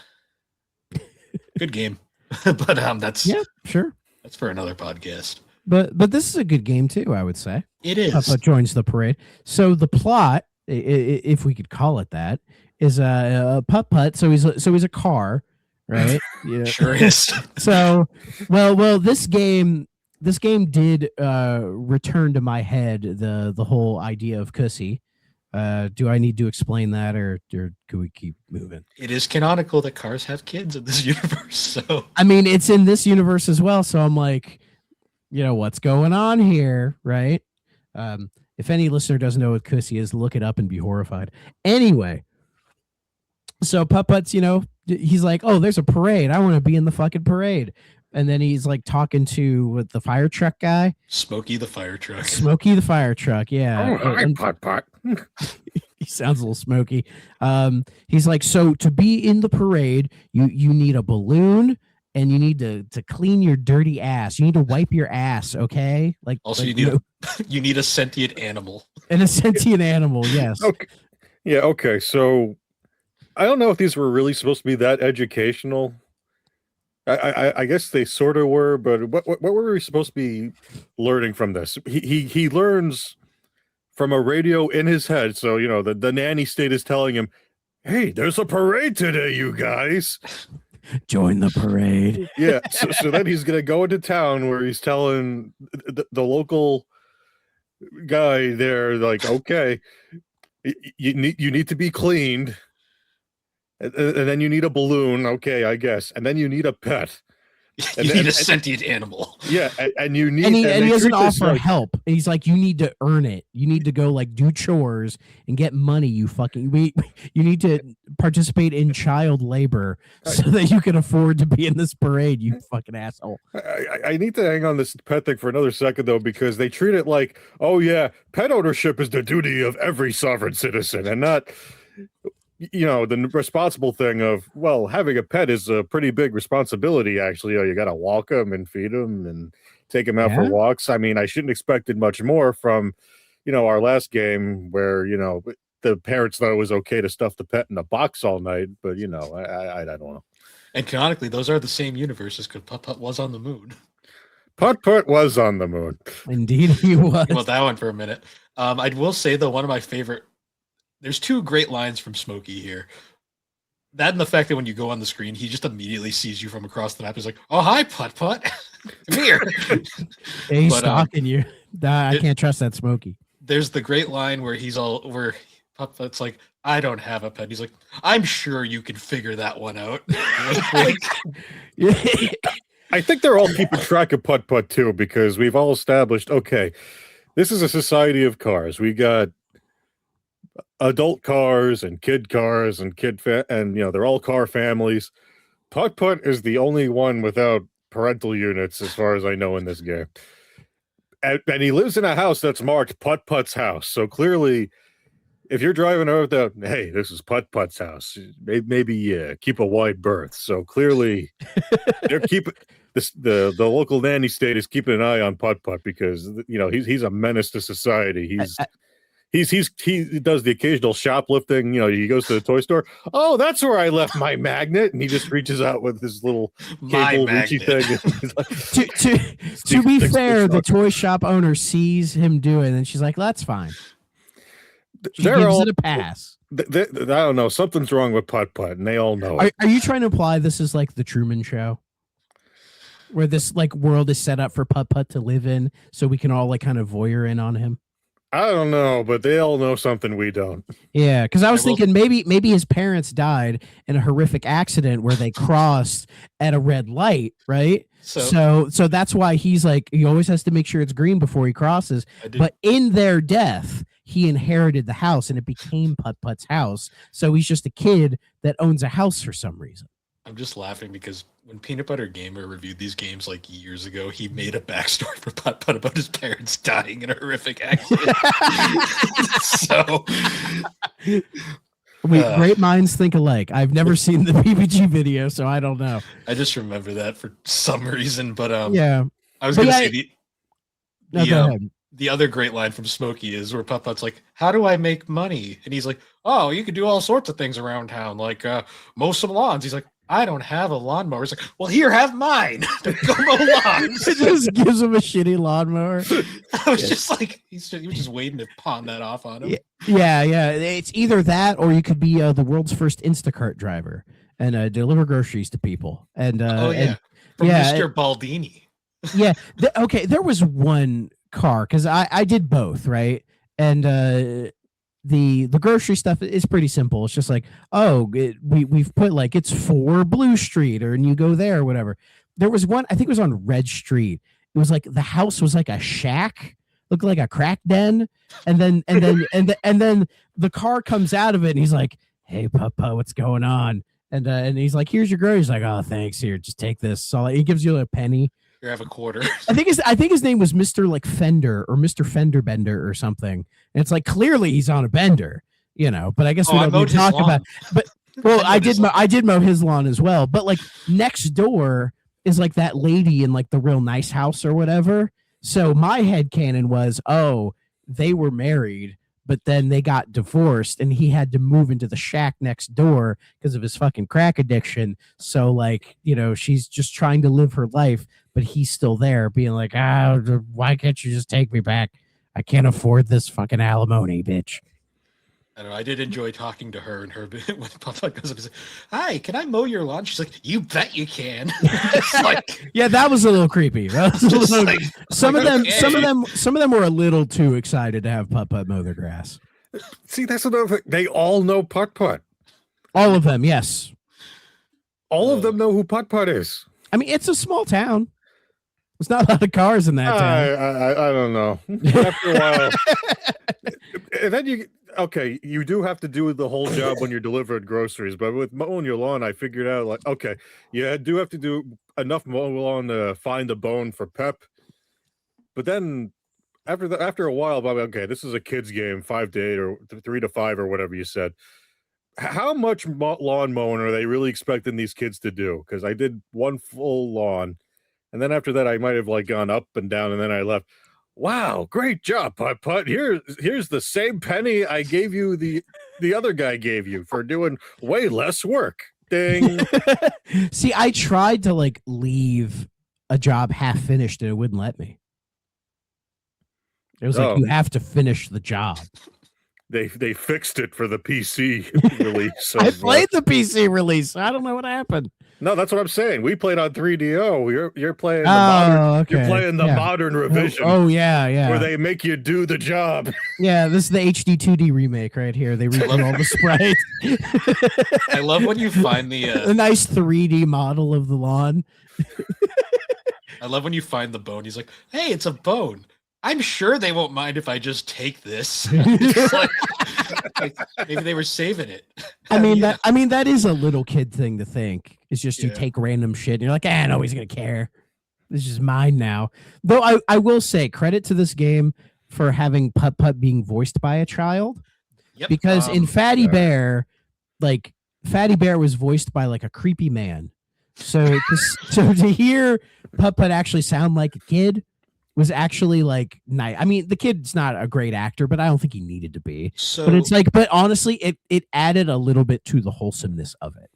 S1: Good game, but that's
S2: sure.
S1: That's for another podcast.
S2: But this is a good game too, I would say.
S1: It is.
S2: Putt-Putt joins the parade. So the plot, if we could call it that, is a Putt-Putt. So he's a car, right? Yeah.
S1: Sure is.
S2: So well, this game did return to my head the whole idea of Cussy. Do I need to explain that, or could we keep moving?
S1: It is canonical that cars have kids in this universe. So
S2: I mean, it's in this universe as well. So I'm like, what's going on here, right? If any listener doesn't know what Cussy is, look it up and be horrified. Anyway, so Putt-Putt's, he's like, oh, there's a parade. I want to be in the fucking parade. And then he's like talking to the fire truck guy.
S1: Smokey the fire truck.
S2: Smokey the fire truck, yeah.
S3: Oh, hi, Putt-Putt.
S2: He sounds a little smoky. He's like, so to be in the parade, you need a balloon and you need to clean your dirty ass. You need to wipe your ass, okay?
S1: Also,
S2: like,
S1: you need a sentient animal.
S2: And a sentient animal, yes.
S3: Okay. Yeah, okay. So I don't know if these were really supposed to be that educational. I guess they sort of were, but what were we supposed to be learning from this? He learns from a radio in his head. So, the nanny state is telling him, hey, there's a parade today, you guys.
S2: Join the parade.
S3: Yeah. So then he's going to go into town where he's telling the local guy there, like, okay, you need to be cleaned. And then you need a balloon, okay, I guess. And then you need a pet.
S1: You need a sentient animal.
S3: Yeah, and you need...
S2: And he doesn't offer help. He's like, you need to earn it. You need to go, like, do chores and get money, you need to participate in child labor so that you can afford to be in this parade, you fucking asshole.
S3: I need to hang on this pet thing for another second, though, because they treat it like, oh, yeah, pet ownership is the duty of every sovereign citizen, and not... the responsible thing of, well, having a pet is a pretty big responsibility, actually. You got to walk them and feed them and take them out for walks. I mean, I shouldn't expected much more from, our last game where, the parents thought it was okay to stuff the pet in a box all night. But, I don't know.
S1: And canonically, those are the same universes because Putt-Putt was on the moon.
S3: Putt-Putt was on the moon.
S2: Indeed, he was.
S1: Well, that one for a minute. I will say though, one of my favorite. There's two great lines from Smokey here. That and the fact that when you go on the screen, he just immediately sees you from across the map. He's like, "Oh, hi, Putt-Putt, come here."
S2: Yeah, he's stalking you. I can't trust that Smokey.
S1: There's the great line where Putt-Putt's like, "I don't have a pet." He's like, "I'm sure you can figure that one out."
S3: I think they're all keeping track of Putt-Putt too, because we've all established, okay, this is a society of cars. We got adult cars and kid cars and and they're all car families. Putt-Putt is the only one without parental units, as far as I know, in this game. And he lives in a house that's marked Putt-Putt's house. So clearly, if you're driving over hey, this is Putt-Putt's house, maybe keep a wide berth. So clearly, they're keeping the local nanny state is keeping an eye on Putt-Putt, because he's a menace to society. He does the occasional shoplifting. He goes to the toy store. Oh, that's where I left my magnet, and he just reaches out with his little cable reachy thing.
S2: To be fair, the toy shop owner sees him do it, and she's like, "That's fine." She gives it a pass.
S3: I don't know. Something's wrong with Putt-Putt, and they all know it.
S2: Are you trying to imply this is like the Truman Show, where this like world is set up for Putt-Putt to live in, so we can all like kind of voyeur in on him?
S3: I don't know, but they all know something we don't.
S2: Yeah, because I was thinking maybe his parents died in a horrific accident where they crossed at a red light, right? So that's why he's like, he always has to make sure it's green before he crosses. But in their death, he inherited the house and it became Putt-Putt's house. So he's just a kid that owns a house for some reason.
S1: I'm just laughing because when Peanut Butter Gamer reviewed these games like years ago, he made a backstory for Putt-Putt about his parents dying in a horrific accident. So,
S2: great minds think alike. I've never seen the PPG video, so I don't know.
S1: I just remember that for some reason, but
S2: yeah,
S1: I was going to say the other great line from Smokey is where Putt-Putt's like, "How do I make money?" And he's like, "Oh, you could do all sorts of things around town, like mow some lawns." He's like, "I don't have a lawnmower." He's like, "Well, here, have mine. Go mow lawns."
S2: It just gives him a shitty lawnmower.
S1: I was just like, he was just waiting to pawn that off on him.
S2: Yeah. It's either that or you could be the world's first Instacart driver and deliver groceries to people. And
S1: from Mr. Baldini.
S2: Yeah. Okay. There was one car because I did both, right? And the grocery stuff is pretty simple. It's just like, we've put like it's 4 Blue Street, and you go there or whatever. There was one, I think it was on Red Street. It was like the house was like a shack, looked like a crack den, and then the car comes out of it, and he's like, "Hey, Putt-Putt, what's going on?" And he's like, "Here's your groceries." He's like, "Oh, thanks. Here, just take this." So he gives you a penny.
S1: You have a quarter.
S2: I think his name was Mr. like Fender or Mr. Fender Bender or something. And it's like clearly he's on a bender, but I guess we don't need to talk about. But well, I did mow his lawn as well. But like next door is like that lady in like the real nice house or whatever. So my headcanon was, they were married, but then they got divorced and he had to move into the shack next door because of his fucking crack addiction. So like, she's just trying to live her life, but he's still there being like, why can't you just take me back? I can't afford this fucking alimony, bitch.
S1: I don't know. I did enjoy talking to her, and her when Putt-Putt goes up and says, "Hi, can I mow your lawn?" She's like, "You bet you can."
S2: Yeah, that was a little creepy. Some of them were a little too excited to have Putt-Putt mow their grass.
S3: See, that's another thing. They all know Putt-Putt.
S2: All of them, yes.
S3: All of them know who Putt-Putt is.
S2: I mean, it's a small town. There's not a lot of cars in that town.
S3: I don't know. After a while, and then you do have to do the whole job when you're delivering groceries. But with mowing your lawn, I figured out like, okay, you do have to do enough mowing lawn to find a bone for Pep. But then after a while, Bobby, okay, this is a kid's game, 5 to 8 or 3 to 5 or whatever you said. How much lawn mowing are they really expecting these kids to do? Because I did one full lawn. And then after that, I might have like gone up and down, and then I left. Wow, great job, Putt-Putt. Here's the same penny I gave you the other guy gave you for doing way less work. Ding.
S2: See, I tried to like leave a job half finished and it wouldn't let me. It was like, you have to finish the job.
S3: They fixed it for the PC release.
S2: I played the PC release. I don't know what happened.
S3: No, that's what I'm saying. We played on 3DO. You're playing the You're playing the modern revision.
S2: Oh yeah.
S3: Where they make you do the job.
S2: Yeah, this is the HD 2D remake right here. They redo all the sprites.
S1: I love when you find
S2: the nice 3D model of the lawn.
S1: I love when you find the bone. He's like, "Hey, it's a bone. I'm sure they won't mind if I just take this." like, maybe they were saving it.
S2: I mean, that is a little kid thing to think. It's just you take random shit and you're like, nobody's gonna care. This is mine now. Though I will say credit to this game for having Putt-Putt being voiced by a child.
S1: Yep.
S2: Because in Fatty Bear, like Fatty Bear was voiced by like a creepy man. So to hear Putt-Putt actually sound like a kid was actually like nice. I mean, the kid's not a great actor, but I don't think he needed to be.
S1: So,
S2: but it's like, but honestly, it added a little bit to the wholesomeness of it.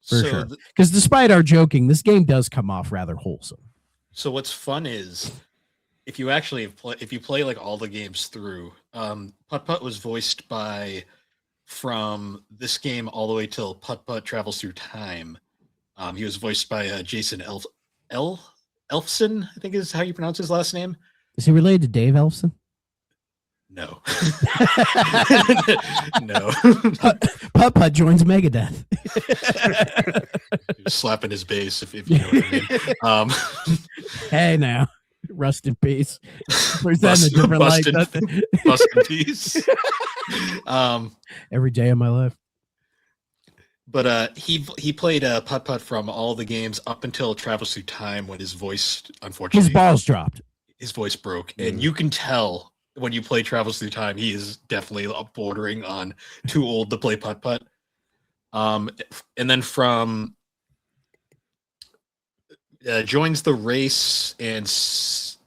S2: For sure. Because despite our joking, this game does come off rather wholesome.
S1: So what's fun is if you actually if you play like all the games through, Putt-Putt was voiced by from this game all the way till Putt-Putt Travels Through Time. He was voiced by Jason Elfson, I think is how you pronounce his last name.
S2: Is he related to Dave Elfson?
S1: No. No.
S2: Putt-Putt joins Megadeth.
S1: He was slapping his bass, if you know what I mean.
S2: Hey now, rust in peace. Present a different light.
S1: Rust in peace.
S2: Every day of my life.
S1: But he played Putt-Putt from all the games up until Travels Through Time, when his voice, unfortunately,
S2: his balls dropped. His
S1: voice broke, and you can tell when you play Travels Through Time, he is definitely bordering on too old to play Putt-Putt. And then from joins the race and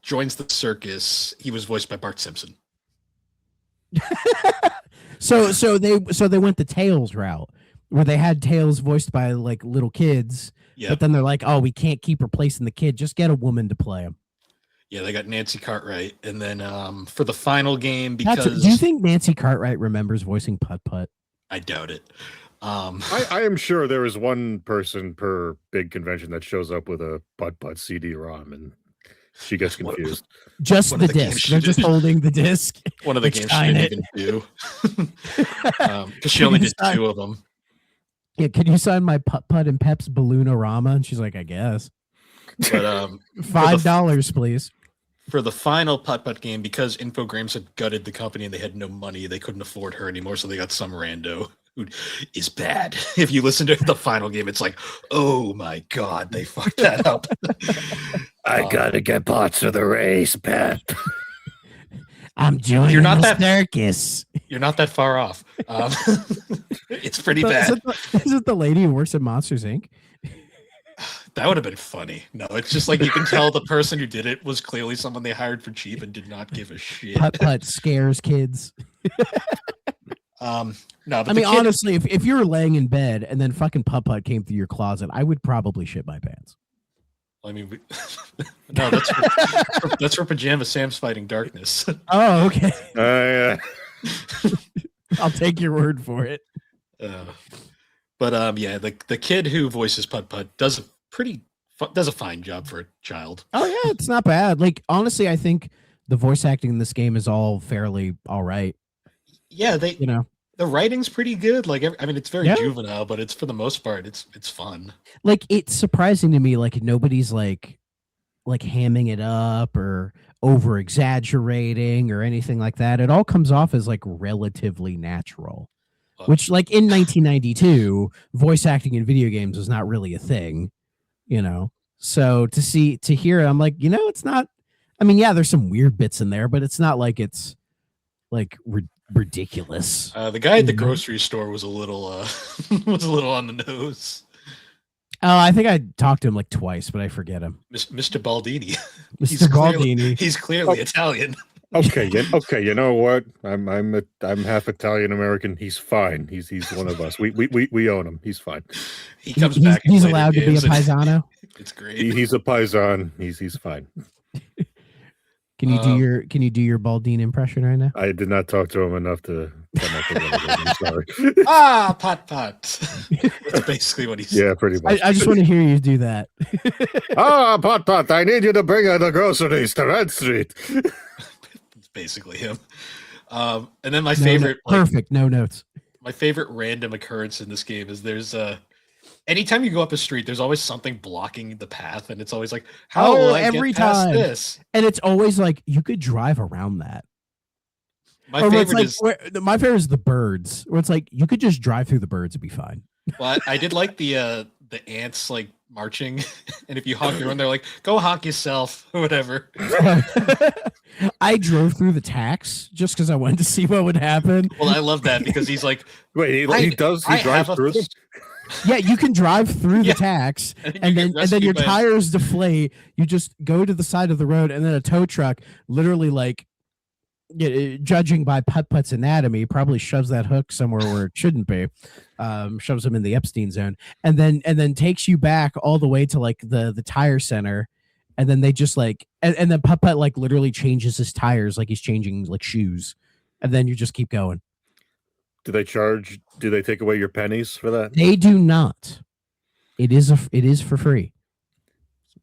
S1: joins the circus, he was voiced by Bart Simpson.
S2: So they went the Tails route, where they had Tails voiced by like little kids, but then they're like, oh, we can't keep replacing the kid. Just get a woman to play him.
S1: Yeah, they got Nancy Cartwright. And then for the final game, because...
S2: do you think Nancy Cartwright remembers voicing Putt-Putt?
S1: I doubt it.
S3: I am sure there is one person per big convention that shows up with a Putt-Putt CD-ROM, and she gets confused.
S2: Just the disc. They're just holding the disc.
S1: One of the games she didn't even do. Because she only did 2 of them.
S2: Yeah, can you sign my Putt-Putt and Pep's Balloon-orama? And she's like, I guess.
S1: But
S2: $5, please.
S1: For the final Putt-Putt game, because Infogrames had gutted the company and they had no money, they couldn't afford her anymore, so they got some rando who is bad. If you listen to the final game, it's like, oh my god, they fucked that up.
S3: I gotta get parts for the race, Pep.
S2: I'm joining the circus.
S1: You're not that far off. It's pretty bad.
S2: Is it the lady who works at Monsters, Inc.?
S1: That would have been funny. No, it's just like you can tell the person who did it was clearly someone they hired for cheap and did not give a shit.
S2: Putt-Putt scares kids.
S1: No, but
S2: I mean, honestly, if you were laying in bed and then fucking Putt-Putt came through your closet, I would probably shit my pants.
S1: I mean, no, that's for Pajama Sam's Fighting Darkness.
S2: Oh, okay.
S3: Yeah.
S2: I'll take your word for it.
S1: But yeah, the kid who voices Putt-Putt does a fine job for a child.
S2: Oh yeah, it's not bad. Like honestly, I think the voice acting in this game is all fairly all right.
S1: Yeah, the writing's pretty good. Like I mean, it's very juvenile, but it's for the most part, it's fun.
S2: Like it's surprising to me, like nobody's like hamming it up or over exaggerating or anything like that. It all comes off as like relatively natural. Which, like in 1992, voice acting in video games was not really a thing, you know. So to hear it, I'm like, it's not. I mean, yeah, there's some weird bits in there, but it's not like it's like ridiculous.
S1: The guy at the grocery store was a little on the nose.
S2: Oh, I think I talked to him like twice, but I forget him.
S1: Mr. Baldini.
S2: Mr. Baldini.
S1: He's clearly Italian.
S3: Okay, you know what? I'm half Italian American. He's fine. He's one of us. We own him. He's fine.
S1: He comes back.
S2: He's allowed to be a paisano.
S1: It's great.
S3: He's a paisan. He's fine.
S2: Can you do your Baldine impression right now?
S3: I did not talk to him enough to come up with anything. I'm sorry.
S1: Putt-Putt. That's basically what he said.
S3: Yeah, pretty much.
S2: I just want to hear you do that.
S3: Putt-Putt, I need you to bring the groceries to Red Street.
S1: It's basically him. And then my favorite,
S2: perfect, no notes.
S1: My favorite random occurrence in this game is there's anytime you go up a street, there's always something blocking the path, and it's always like, how will I get past this?
S2: And it's always like you could drive around that.
S1: My favorite
S2: is the birds, where it's like you could just drive through the birds and be fine.
S1: Well, I did like the ants like marching, and if you honk your own, they're like, "Go honk yourself," or whatever.
S2: I drove through the tax just because I wanted to see what would happen.
S1: Well, I love that because he's like,
S3: wait, he drives through them.
S2: Yeah, you can drive through the tax, and then your tires deflate. You just go to the side of the road, and then a tow truck, literally like, judging by Putt-Putt's anatomy, probably shoves that hook somewhere where it shouldn't be. Shoves him in the Epstein zone, and then takes you back all the way to like the tire center, and then they just like, and then Putt-Putt like literally changes his tires like he's changing like shoes, and then you just keep going.
S3: Do they take away your pennies for that?
S2: They do not. It is for free.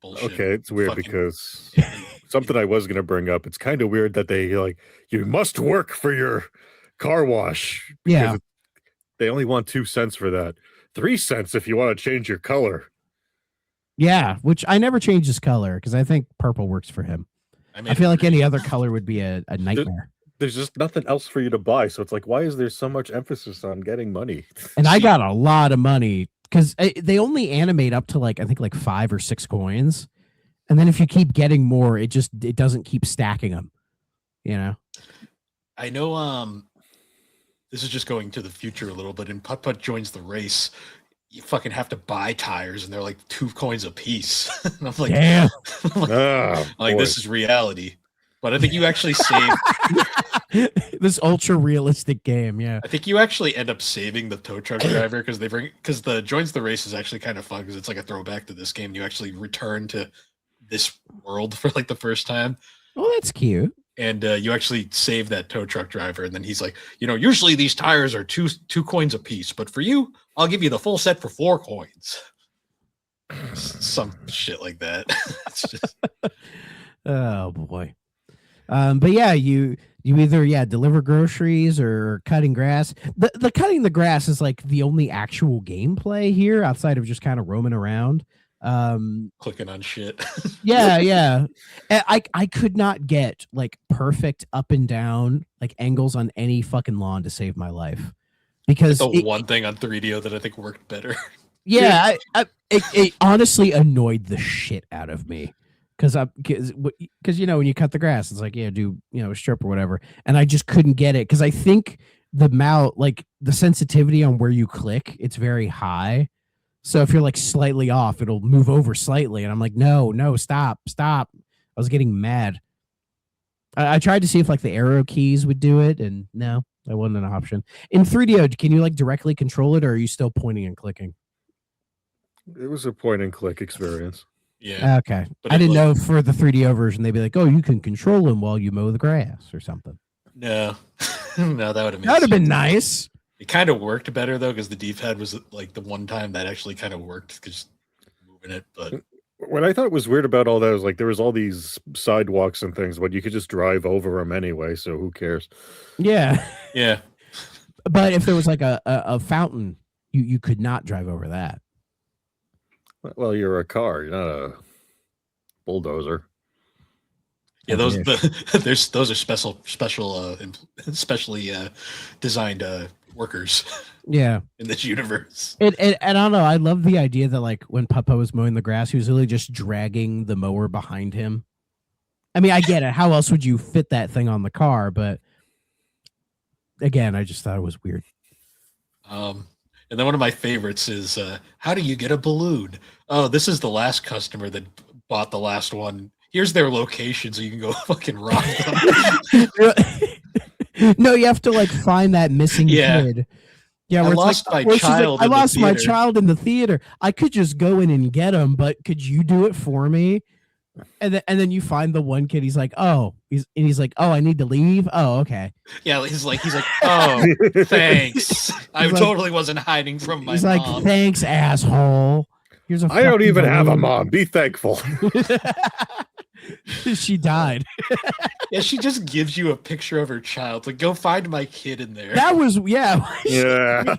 S1: Bullshit.
S3: Okay, it's weird because something I was going to bring up. It's kind of weird that they like, you must work for your car wash.
S2: Yeah.
S3: They only want 2 cents for that. 3 cents if you want to change your color.
S2: Yeah, which I never change his color because I think purple works for him. I feel like any other color would be a nightmare.
S3: There's just nothing else for you to buy. So it's like, why is there so much emphasis on getting money?
S2: And I got a lot of money because they only animate up to like, I think like 5 or 6 coins. And then if you keep getting more, it doesn't keep stacking them, you know?
S1: I know, this is just going to the future a little bit. And Putt-Putt joins the race. You fucking have to buy tires, and they're like 2 coins a piece. And I'm like,
S2: damn.
S1: This is reality. But I think you actually save
S2: this ultra realistic game. Yeah,
S1: I think you actually end up saving the tow truck driver because the joins the race is actually kind of fun because it's like a throwback to this game. You actually return to this world for like the first time.
S2: Oh, that's cute.
S1: And you actually save that tow truck driver, and then he's like, usually these tires are two coins a piece, but for you, I'll give you the full set for 4 coins. Some shit like that. It's just...
S2: Oh boy. But yeah, you either deliver groceries or cutting grass. The cutting the grass is like the only actual gameplay here outside of just kind of roaming around.
S1: Clicking on shit.
S2: Yeah. I could not get like perfect up and down like angles on any fucking lawn to save my life because
S1: one thing on 3DO that I think worked better.
S2: Yeah, it honestly annoyed the shit out of me. Because when you cut the grass, it's like, do a strip or whatever, and I just couldn't get it because I think the mouse, like the sensitivity on where you click, it's very high. So if you're like slightly off, it'll move over slightly, and I'm like, no, stop. I was getting mad. I tried to see if like the arrow keys would do it, and no, that wasn't an option. In 3DO, can you like directly control it, or are you still pointing and clicking?
S3: It was a point and click experience.
S1: Yeah.
S2: Okay. I didn't know for the 3DO version they'd be like, "Oh, you can control him while you mow the grass or something."
S1: No, no, that would
S2: have been nice.
S1: It kind of worked better though because the D-pad was like the one time that actually kind of worked because moving it. But
S3: what I thought was weird about all that was like there was all these sidewalks and things, but you could just drive over them anyway. So who cares?
S2: Yeah.
S1: Yeah.
S2: But if there was like a fountain, you could not drive over that.
S3: Well, you're a car, you're not a bulldozer.
S1: Yeah, those are specially designed workers.
S2: Yeah,
S1: in this universe.
S2: And I don't know. I love the idea that like when Putt-Putt was mowing the grass, he was really just dragging the mower behind him. I mean, I get it. How else would you fit that thing on the car? But again, I just thought it was weird.
S1: And then one of my favorites is, how do you get a balloon? Oh, this is the last customer that bought the last one. here's their location so you can go fucking rob them.
S2: No, you have to like find that missing kid. Yeah,
S1: I
S2: where
S1: lost my child.
S2: I lost my
S1: theater.
S2: child in the theater. I could just go in and get him, but could you do it for me? And then you find the one kid. He's like, oh, he's like, oh, I need to leave. Oh, okay.
S1: Yeah, he's like, oh, thanks. I
S2: like,
S1: totally wasn't hiding from my
S2: He's
S1: mom.
S2: like, thanks, asshole. Here's a
S3: I don't even have a mom. Be thankful.
S2: She died.
S1: Yeah, she just gives you a picture of her child. Like, go find my kid in there.
S2: That was yeah.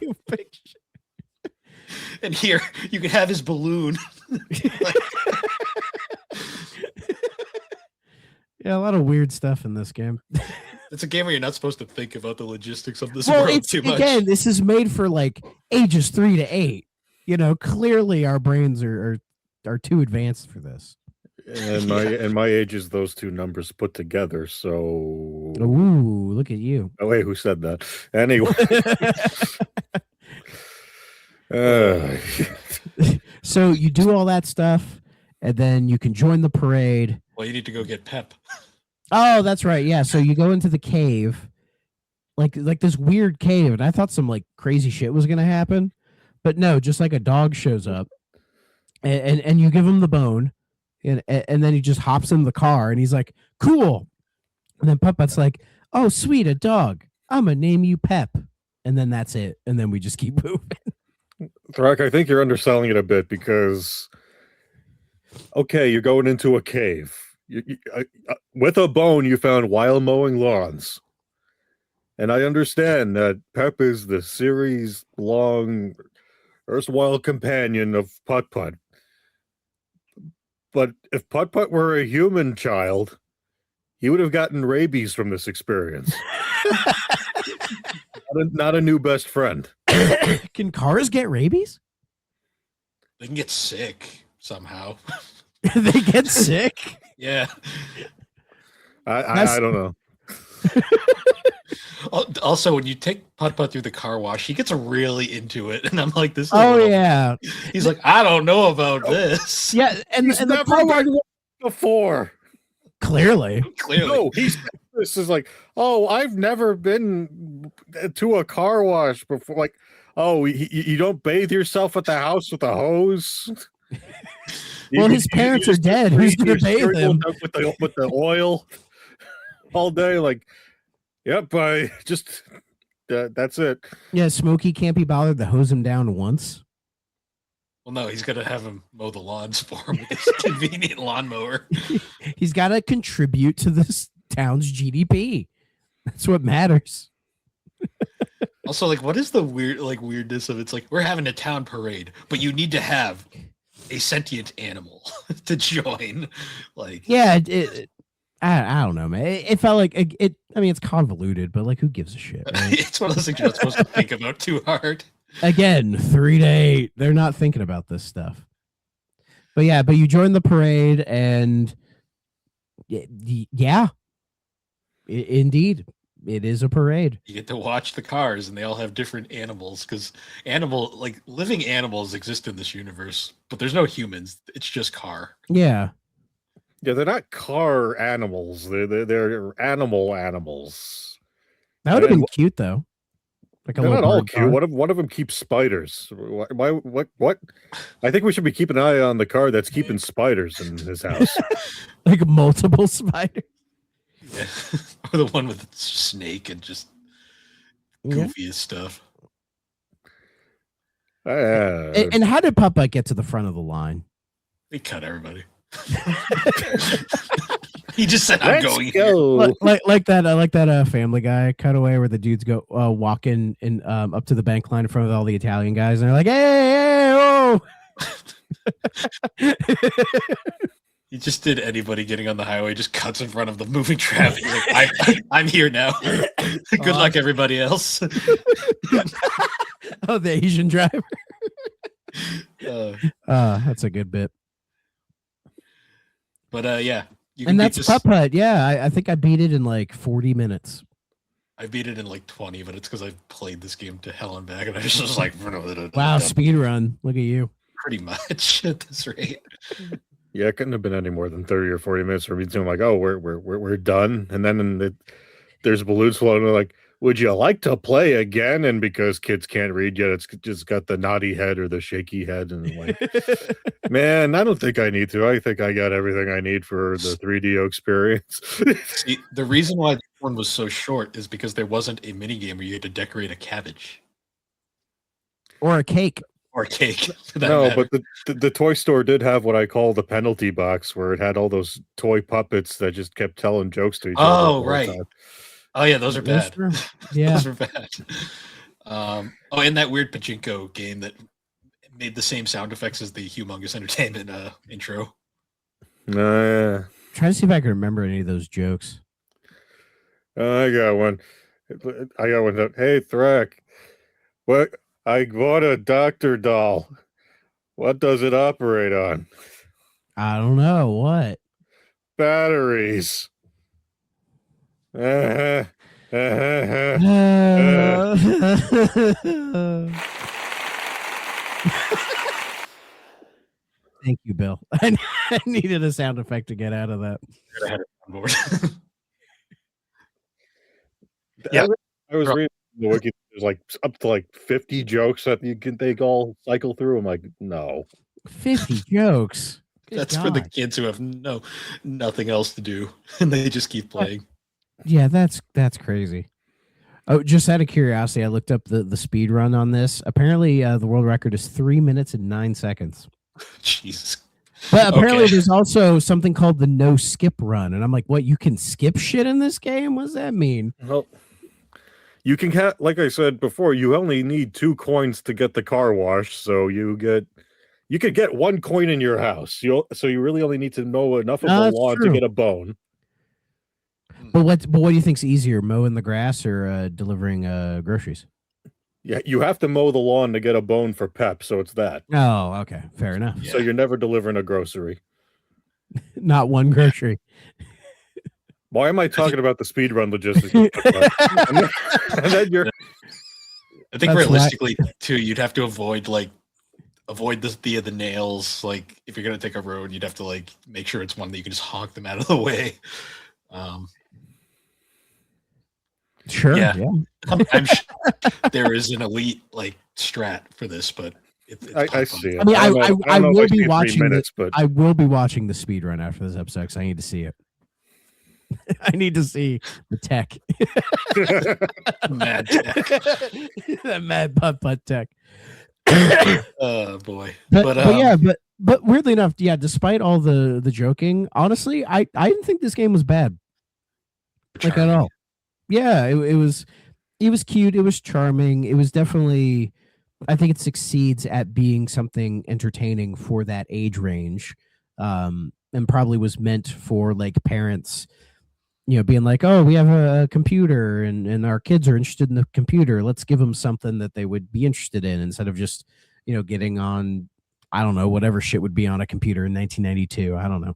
S1: And here you can have his balloon.
S2: Yeah, a lot of weird stuff in this game.
S1: It's a game where you're not supposed to think about the logistics of this
S2: Well,
S1: world too much.
S2: Again, this is made for like ages 3 to 8. You know, clearly our brains are too advanced for this.
S3: And my age is those two numbers put together. So,
S2: ooh, look at you.
S3: Oh wait, who said that? Anyway.
S2: So you do all that stuff, and then you can join the parade.
S1: Well, you need to go get Pep.
S2: Oh, that's right. Yeah. So you go into the cave, like this weird cave, and I thought some like crazy shit was gonna happen, but no, just like a dog shows up, and you give him the bone, and then he just hops in the car, and he's like, cool. And then Putt-Putt's like, oh, sweet, a dog. I'm gonna name you Pep, and then that's it, and then we just keep moving.
S3: Thrak, I think you're underselling it a bit because, okay, you're going into a cave. With a bone you found while mowing lawns. And I understand that Pep is the series-long erstwhile companion of Putt-Putt. But if Putt-Putt were a human child, he would have gotten rabies from this experience. Not a new best friend.
S2: Can cars get rabies?
S1: They can get sick somehow.
S2: They get sick?
S1: Yeah.
S3: I don't know.
S1: Also, when you take Putt-Putt through the car wash, he gets really into it, and I'm like, "This."
S2: Yeah.
S1: He's like, "I don't know about this."
S2: Yeah, and the car wash
S3: before.
S2: Clearly.
S3: No, this is like, oh, I've never been to a car wash before. Like, oh, you don't bathe yourself at the house with a hose.
S2: Well, his parents are dead. Who's going to bathe him
S3: with the oil all day? Like, yep, I just that's it.
S2: Yeah, Smokey can't be bothered to hose him down once.
S1: Well, no, he's gonna have him mow the lawns for him with his convenient lawnmower.
S2: He's got to contribute to this town's GDP. That's what matters.
S1: Also, like, what is the weirdness of it's like we're having a town parade, but you need to have a sentient animal to join. Like,
S2: yeah, I don't know, man. It felt like it. I mean, it's convoluted, but like, who gives a shit? Right?
S1: It's one of those things you're not supposed to think about too hard.
S2: Again, 3 to 8. They're not thinking about this stuff. But yeah, but you join the parade, and yeah, indeed, it is a parade.
S1: You get to watch the cars, and they all have different animals because living animals exist in this universe, but there's no humans. It's just car.
S2: Yeah.
S3: Yeah, they're not car animals. They're animals.
S2: That would have been cute though. Like
S3: they're not all cute. One of them keeps spiders. What? I think we should be keeping an eye on the car that's keeping spiders in his house.
S2: Like multiple spiders.
S1: Yeah. Or the one with the snake and just goofiest stuff.
S2: And how did Putt-Putt get to the front of the line?
S1: They cut everybody. He just said, "I'm going here."
S2: Like that Family Guy cutaway where the dudes go walking in up to the bank line in front of all the Italian guys, and they're like, "Hey, oh!"
S1: He just did anybody getting on the highway, just cuts in front of the moving traffic. Like, I'm here now. Good luck, everybody else.
S2: Oh, the Asian driver. That's a good bit.
S1: But yeah.
S2: And that's Putt-Putt. Yeah, I think I beat it in like 40 minutes.
S1: I beat it in like 20, but it's because I've played this game to hell and back, and I just was like,
S2: wow, speed run. Look at you.
S1: Pretty much at this rate.
S3: Yeah, it couldn't have been any more than 30 or 40 minutes for me too. I'm like, oh, we're done. And then there's balloons floating. They're like, would you like to play again? And because kids can't read yet, it's just got the naughty head or the shaky head. And I'm like, man, I don't think I need to. I think I got everything I need for the 3DO experience.
S1: See, the reason why this one was so short is because there wasn't a mini game where you had to decorate a cabbage
S2: Or a cake.
S1: or a cake. for that
S3: No,
S1: matter.
S3: but the toy store did have what I call the penalty box, where it had all those toy puppets that just kept telling jokes to each other. the
S1: Oh,
S3: whole
S1: right.
S3: time.
S1: Oh yeah, those are
S2: Those
S1: bad.
S2: were- yeah.
S1: Those are bad. Oh, and that weird pachinko game that made the same sound effects as the Humongous Entertainment intro.
S3: Yeah.
S2: Trying to see if I can remember any of those jokes.
S3: I got one. Hey, Thrak, what? I bought a doctor doll. What does it operate on?
S2: I don't know what.
S3: Batteries. Uh-huh. Uh-huh.
S2: Thank you, Bill. I needed a sound effect to get out of that.
S1: I had it on board. Yeah.
S3: I was reading the wiki. There's like up to like 50 jokes that they all cycle through. I'm like, no.
S2: 50 jokes. Good
S1: That's for the
S2: God.
S1: kids who have nothing else to do, and they just keep playing.
S2: Yeah, that's crazy. Oh, just out of curiosity, I looked up the speed run on this. Apparently, the world record is 3 minutes and 9 seconds.
S1: Jesus.
S2: But apparently,
S1: Okay.
S2: there's also something called the no skip run, and I'm like, what? You can skip shit in this game? What does that mean?
S3: Well, you can like I said before, you only need 2 coins to get the car wash, so you could get 1 coin in your house. So you really only need to know enough of the
S2: That's
S3: lawn to
S2: true.
S3: get a bone.
S2: But what do you think's easier, mowing the grass or delivering groceries?
S3: Yeah, you have to mow the lawn to get a bone for Pep, so it's that.
S2: Oh, okay, fair enough.
S1: Yeah.
S3: So you're never delivering a grocery.
S2: Not one grocery.
S3: Why am I talking about the speedrun logistics? and then you're
S1: I think
S2: That's
S1: realistically too, you'd have to avoid the nails. Like if you're gonna take a road, you'd have to like make sure it's one that you can just honk them out of the way.
S2: Sure.
S1: Yeah.
S2: Yeah.
S1: I'm sure there is an elite like strat for this, but
S3: I see it.
S2: I mean, I
S3: don't know if
S2: will
S3: see
S2: be
S3: 3
S2: watching
S3: minutes, but
S2: I will be watching the speed run after this episode because I need to see it. I need to see the tech.
S1: mad tech.
S2: That mad putt-putt tech.
S1: Oh boy.
S2: But weirdly enough, yeah, despite all the joking, honestly, I didn't think this game was bad. Like at all. Yeah, it was cute, it was charming, it was definitely, I think it succeeds at being something entertaining for that age range. And probably was meant for like parents, being like, oh, we have a computer and our kids are interested in the computer. Let's give them something that they would be interested in instead of just, getting on, I don't know, whatever shit would be on a computer in 1992. I don't know.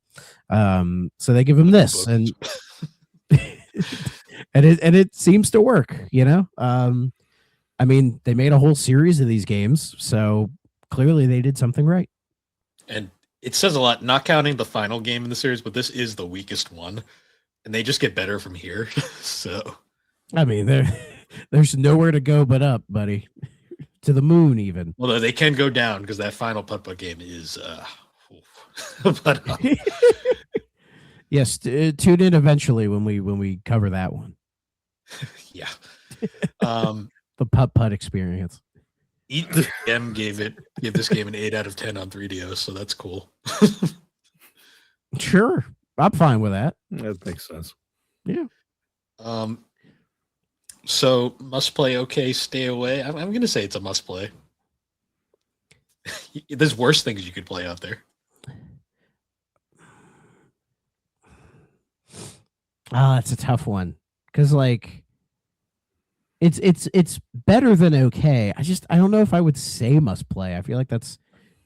S2: So they give them this and and it seems to work, I mean, they made a whole series of these games, so clearly they did something right.
S1: And it says a lot, not counting the final game in the series, but this is the weakest one. And they just get better from here. So
S2: I mean, there's nowhere to go but up, buddy. To the moon, even.
S1: Although they can go down because that final Putt-Putt game is but
S2: yes, tune in eventually when we cover that one.
S1: yeah.
S2: The Putt-Putt experience.
S1: EM gave this game an 8 out of 10 on 3DO, so that's cool.
S2: Sure. I'm fine with that.
S3: that makes sense.
S2: Yeah.
S1: So must play, okay, stay away. I'm gonna say it's a must play. There's worse things you could play out there.
S2: That's a tough one. Because like it's better than okay. I don't know if I would say must play. I feel like that's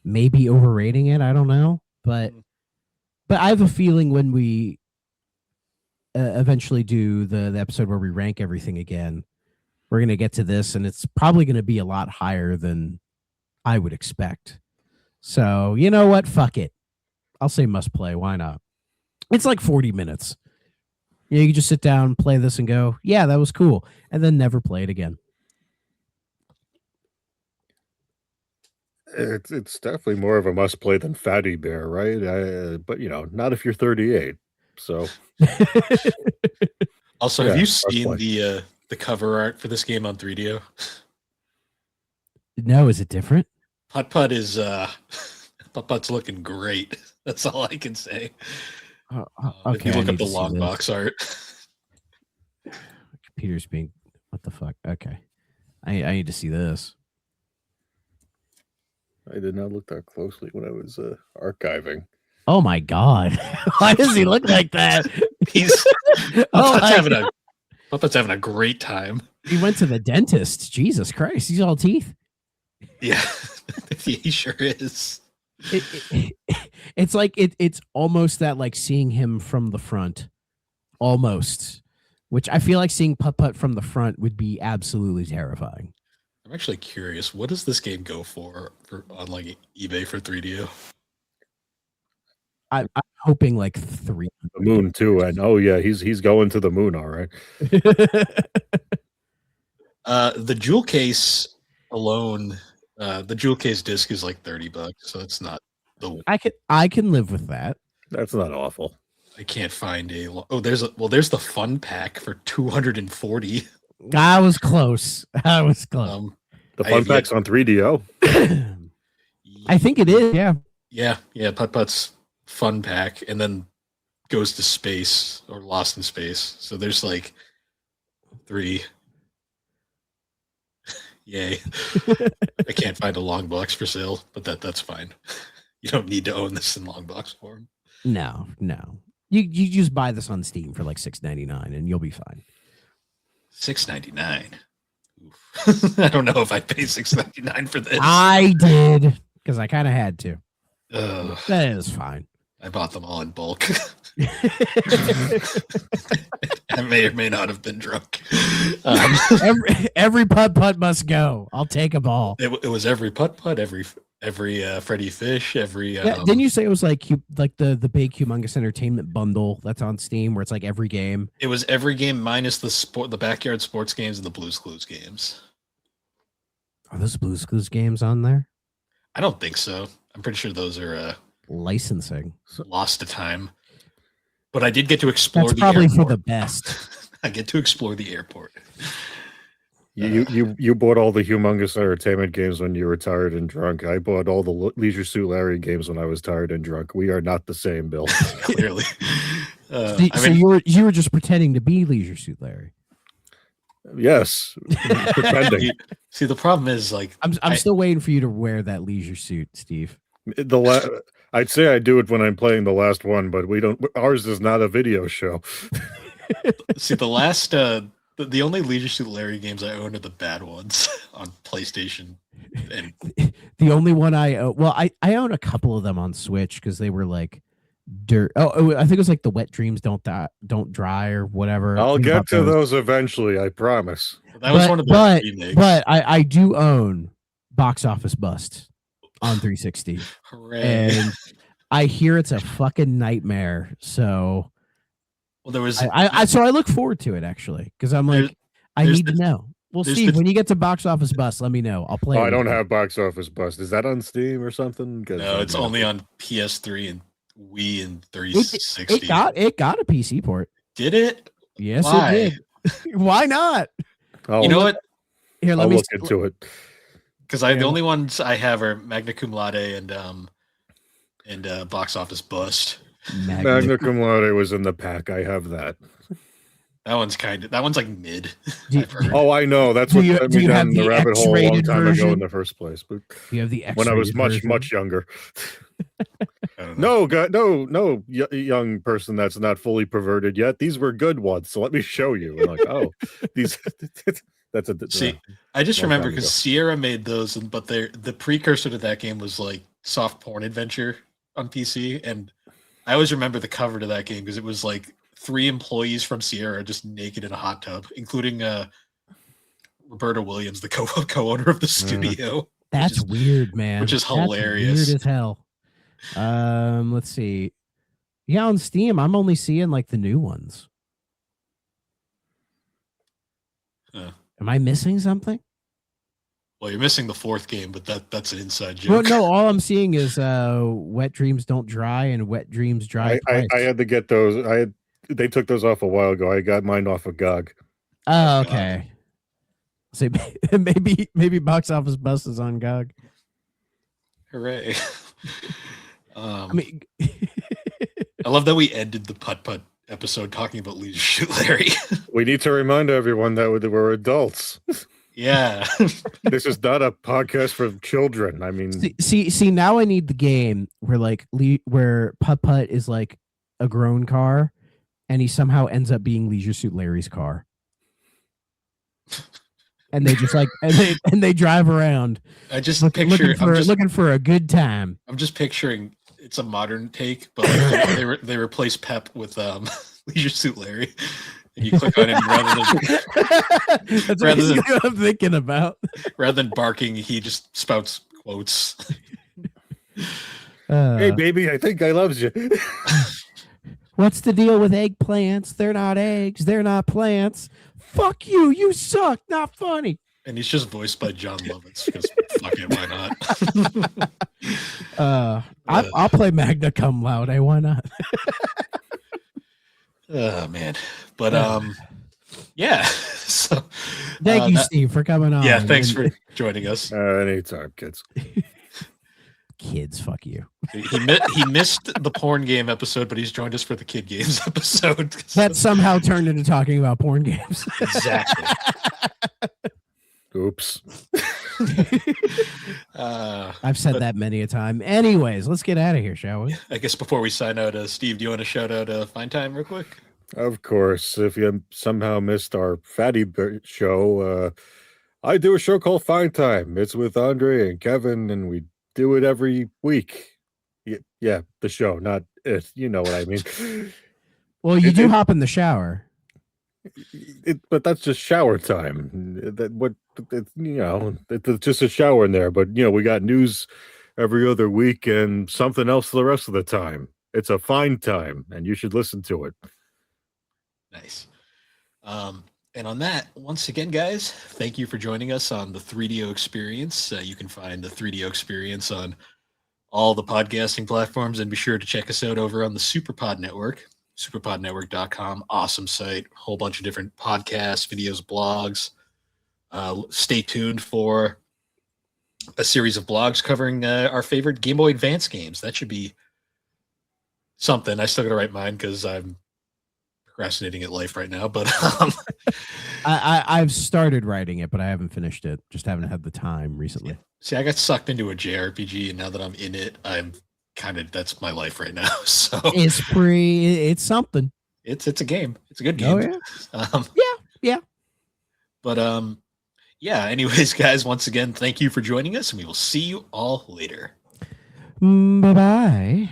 S2: maybe overrating it. I don't know. But I have a feeling when we eventually do the episode where we rank everything again, we're going to get to this and it's probably going to be a lot higher than I would expect. So, you know what? Fuck it. I'll say must play. Why not? It's like 40 minutes. You can just sit down, play this, and go, yeah, that was cool, and then never play it again.
S3: It's definitely more of a must play than Fatty Bear, right? But not if you're 38. So
S1: Also,
S3: Yeah,
S1: have you
S3: must
S1: seen
S3: play.
S1: the cover art for this game on 3DO?
S2: No, is it different?
S1: Putt-Putt is Putt-Putt's looking great. That's all I can say. If you
S2: Okay, I
S1: look up
S2: need
S1: the
S2: to see
S1: long
S2: this.
S1: box art.
S2: Computer's being what the fuck? Okay, I need to see this.
S3: I did not look that closely when I was archiving.
S2: Oh my god! Why does he look like that?
S1: He's
S2: Oh
S1: Putt-Putt's having a great time.
S2: He went to the dentist. Jesus Christ, he's all teeth.
S1: Yeah, he sure is.
S2: It's like it's almost that like seeing him from the front, almost. Which I feel like seeing Putt-Putt from the front would be absolutely terrifying.
S1: I'm actually curious. What does this game go for on like eBay for 3DO?
S2: I'm hoping like 3.
S3: The moon too, and oh yeah, he's going to the moon, all right.
S1: The jewel case alone, the jewel case disc is like $30, so it's not the.
S2: I can live with that.
S3: That's not awful.
S1: I can't find there's the fun pack for 240.
S2: I was close.
S3: The fun pack's on 3DO.
S2: I think it is. Yeah.
S1: Yeah. Putt-Putt's fun pack, and then goes to space or Lost in Space. So there's like 3. Yay. I can't find a long box for sale, but that's fine. You don't need to own this in long box form.
S2: No. You just buy this on Steam for like $6.99 and you'll be fine.
S1: $6.99. I don't know if I pay $6.99 for this.
S2: I did because I kind of had to.
S1: That
S2: That is fine.
S1: I bought them all in bulk. I may or may not have been drunk.
S2: Every Putt-Putt must go. I'll take a ball.
S1: It was every Putt-Putt, every Freddy Fish, every.
S2: Didn't you say it was like the big Humongous Entertainment bundle that's on Steam where it's like every game?
S1: It was every game minus the backyard sports games and the Blue's Clues games.
S2: Are those Blue's Clues games on there?
S1: I don't think so. I'm pretty sure those are
S2: licensing.
S1: Lost to time. But I did get to explore
S2: That's
S1: the
S2: probably
S1: airport.
S2: for the best.
S1: I get to explore the airport.
S3: You bought all the Humongous Entertainment games when you were tired and drunk. I bought all the Leisure Suit Larry games when I was tired and drunk. We are not the same, Bill.
S1: Clearly.
S2: You were just pretending to be Leisure Suit Larry.
S3: Yes, pretending.
S1: See, the problem is like
S2: I'm still waiting for you to wear that leisure suit, Steve.
S3: I'd say I do it when I'm playing the last one, but we don't. Ours is not a video show.
S1: See, the last the only Leisure Suit Larry games I own are the bad ones on PlayStation. And
S2: the only one I own a couple of them on Switch because they were like dirt. Oh, I think it was like the Wet Dreams Don't Dry or whatever.
S3: I'll get to those eventually, I promise.
S1: That was one of the remakes.
S2: But I do own Box Office Bust on 360.
S1: Hooray.
S2: And I hear it's a fucking nightmare. So
S1: there was
S2: so I look forward to it actually because I'm like I need to know. Well, Steve, when you get to Box Office Bust, let me know. I'll play.
S3: I don't have Box Office Bust. Is that on Steam or something?
S1: No, it's only on PS3 and Wii and 360.
S2: It got a PC port.
S1: Did it?
S2: Yes, it did. Why not?
S3: You
S1: know what?
S2: Here, let
S3: me
S2: look
S3: into it.
S1: Because the only ones I have are Magna Cum Laude and Box Office Bust.
S3: Magna Cum Laude was in the pack. I have that.
S1: That one's like mid.
S3: I know. That's what put me down the rabbit hole a long time ago in the first place. But
S2: you have the
S3: when I was much younger. No, young person that's not fully perverted yet. These were good ones, so let me show you. And like, these. That's a.
S1: See, I just remember because Sierra made those, but the precursor to that game was like Soft Porn Adventure on PC, and I always remember the cover to that game because it was like 3 employees from Sierra just naked in a hot tub, including Roberta Williams, the co-owner of the studio.
S2: That's weird, man.
S1: Which is hilarious.
S2: That's weird as hell. Let's see. Yeah, on Steam, I'm only seeing like the new ones. Am I missing something?
S1: Well, you're missing the fourth game, but that's an inside joke.
S2: Well, no, all I'm seeing is Wet Dreams Don't Dry and Wet Dreams Dry Twice.
S3: I had to get those. They took those off a while ago. I got mine off of GOG.
S2: Oh, okay. So maybe Box Office Bust is on GOG.
S1: Hooray.
S2: I mean,
S1: I love that we ended the Putt-Putt episode talking about Leisure Suit Larry.
S3: We need to remind everyone that we're adults.
S1: Yeah.
S3: This is not a podcast for children. I mean,
S2: see. Now I need the game where Putt-Putt is like a grown car, and he somehow ends up being Leisure Suit Larry's car. And they just like and they drive around.
S1: I just looking
S2: for a good time.
S1: I'm just picturing it's a modern take, but like they replace Pep with Leisure Suit Larry, and you click on him
S2: That's what I'm thinking about.
S1: Rather than barking, he just spouts quotes.
S3: Hey baby, I think I loves you.
S2: What's the deal with eggplants? They're not eggs. They're not plants. Fuck you. You suck. Not funny.
S1: And he's just voiced by John Lovitz because fuck it, why
S2: not? I'll play Magna Cum Laude. Why not?
S1: Oh man, but yeah. So
S2: thank you, Steve, for coming on.
S1: Yeah, thanks for joining us.
S3: Anytime, kids.
S2: Kids, fuck you.
S1: He missed the porn game episode, but he's joined us for the kid games episode.
S2: That somehow turned into talking about porn games.
S1: Exactly.
S3: Oops.
S2: I've said that many a time. Anyways, let's get out of here, shall we?
S1: I guess before we sign out, Steve, do you want to shout out Fine Time real quick?
S3: Of course. If you somehow missed our Fatty show, I do a show called Fine Time. It's with Andre and Kevin, and we do it every week. Yeah, the show, not it. You know what I mean.
S2: Well, you do hop in the shower.
S3: But that's just shower time. It's just a shower in there. But we got news every other week and something else the rest of the time. It's a fine time, and you should listen to it.
S1: Nice. And on that, once again, guys, thank you for joining us on the 3DO Experience. You can find the 3DO Experience on all the podcasting platforms, and be sure to check us out over on the Superpod Network, superpodnetwork.com. Awesome site, whole bunch of different podcasts, videos, blogs. Stay tuned for a series of blogs covering our favorite Game Boy Advance games. That should be something. I still got to write mine because I'm procrastinating at life right now, but
S2: I've started writing it, but I haven't finished it. Just haven't had the time recently.
S1: See, I got sucked into a JRPG, and now that I'm in it, I'm that's my life right now. So
S2: it's something.
S1: It's a game. It's a good game.
S2: Oh, yeah.
S1: But yeah. Anyways, guys, once again, thank you for joining us, and we will see you all later.
S2: Bye bye.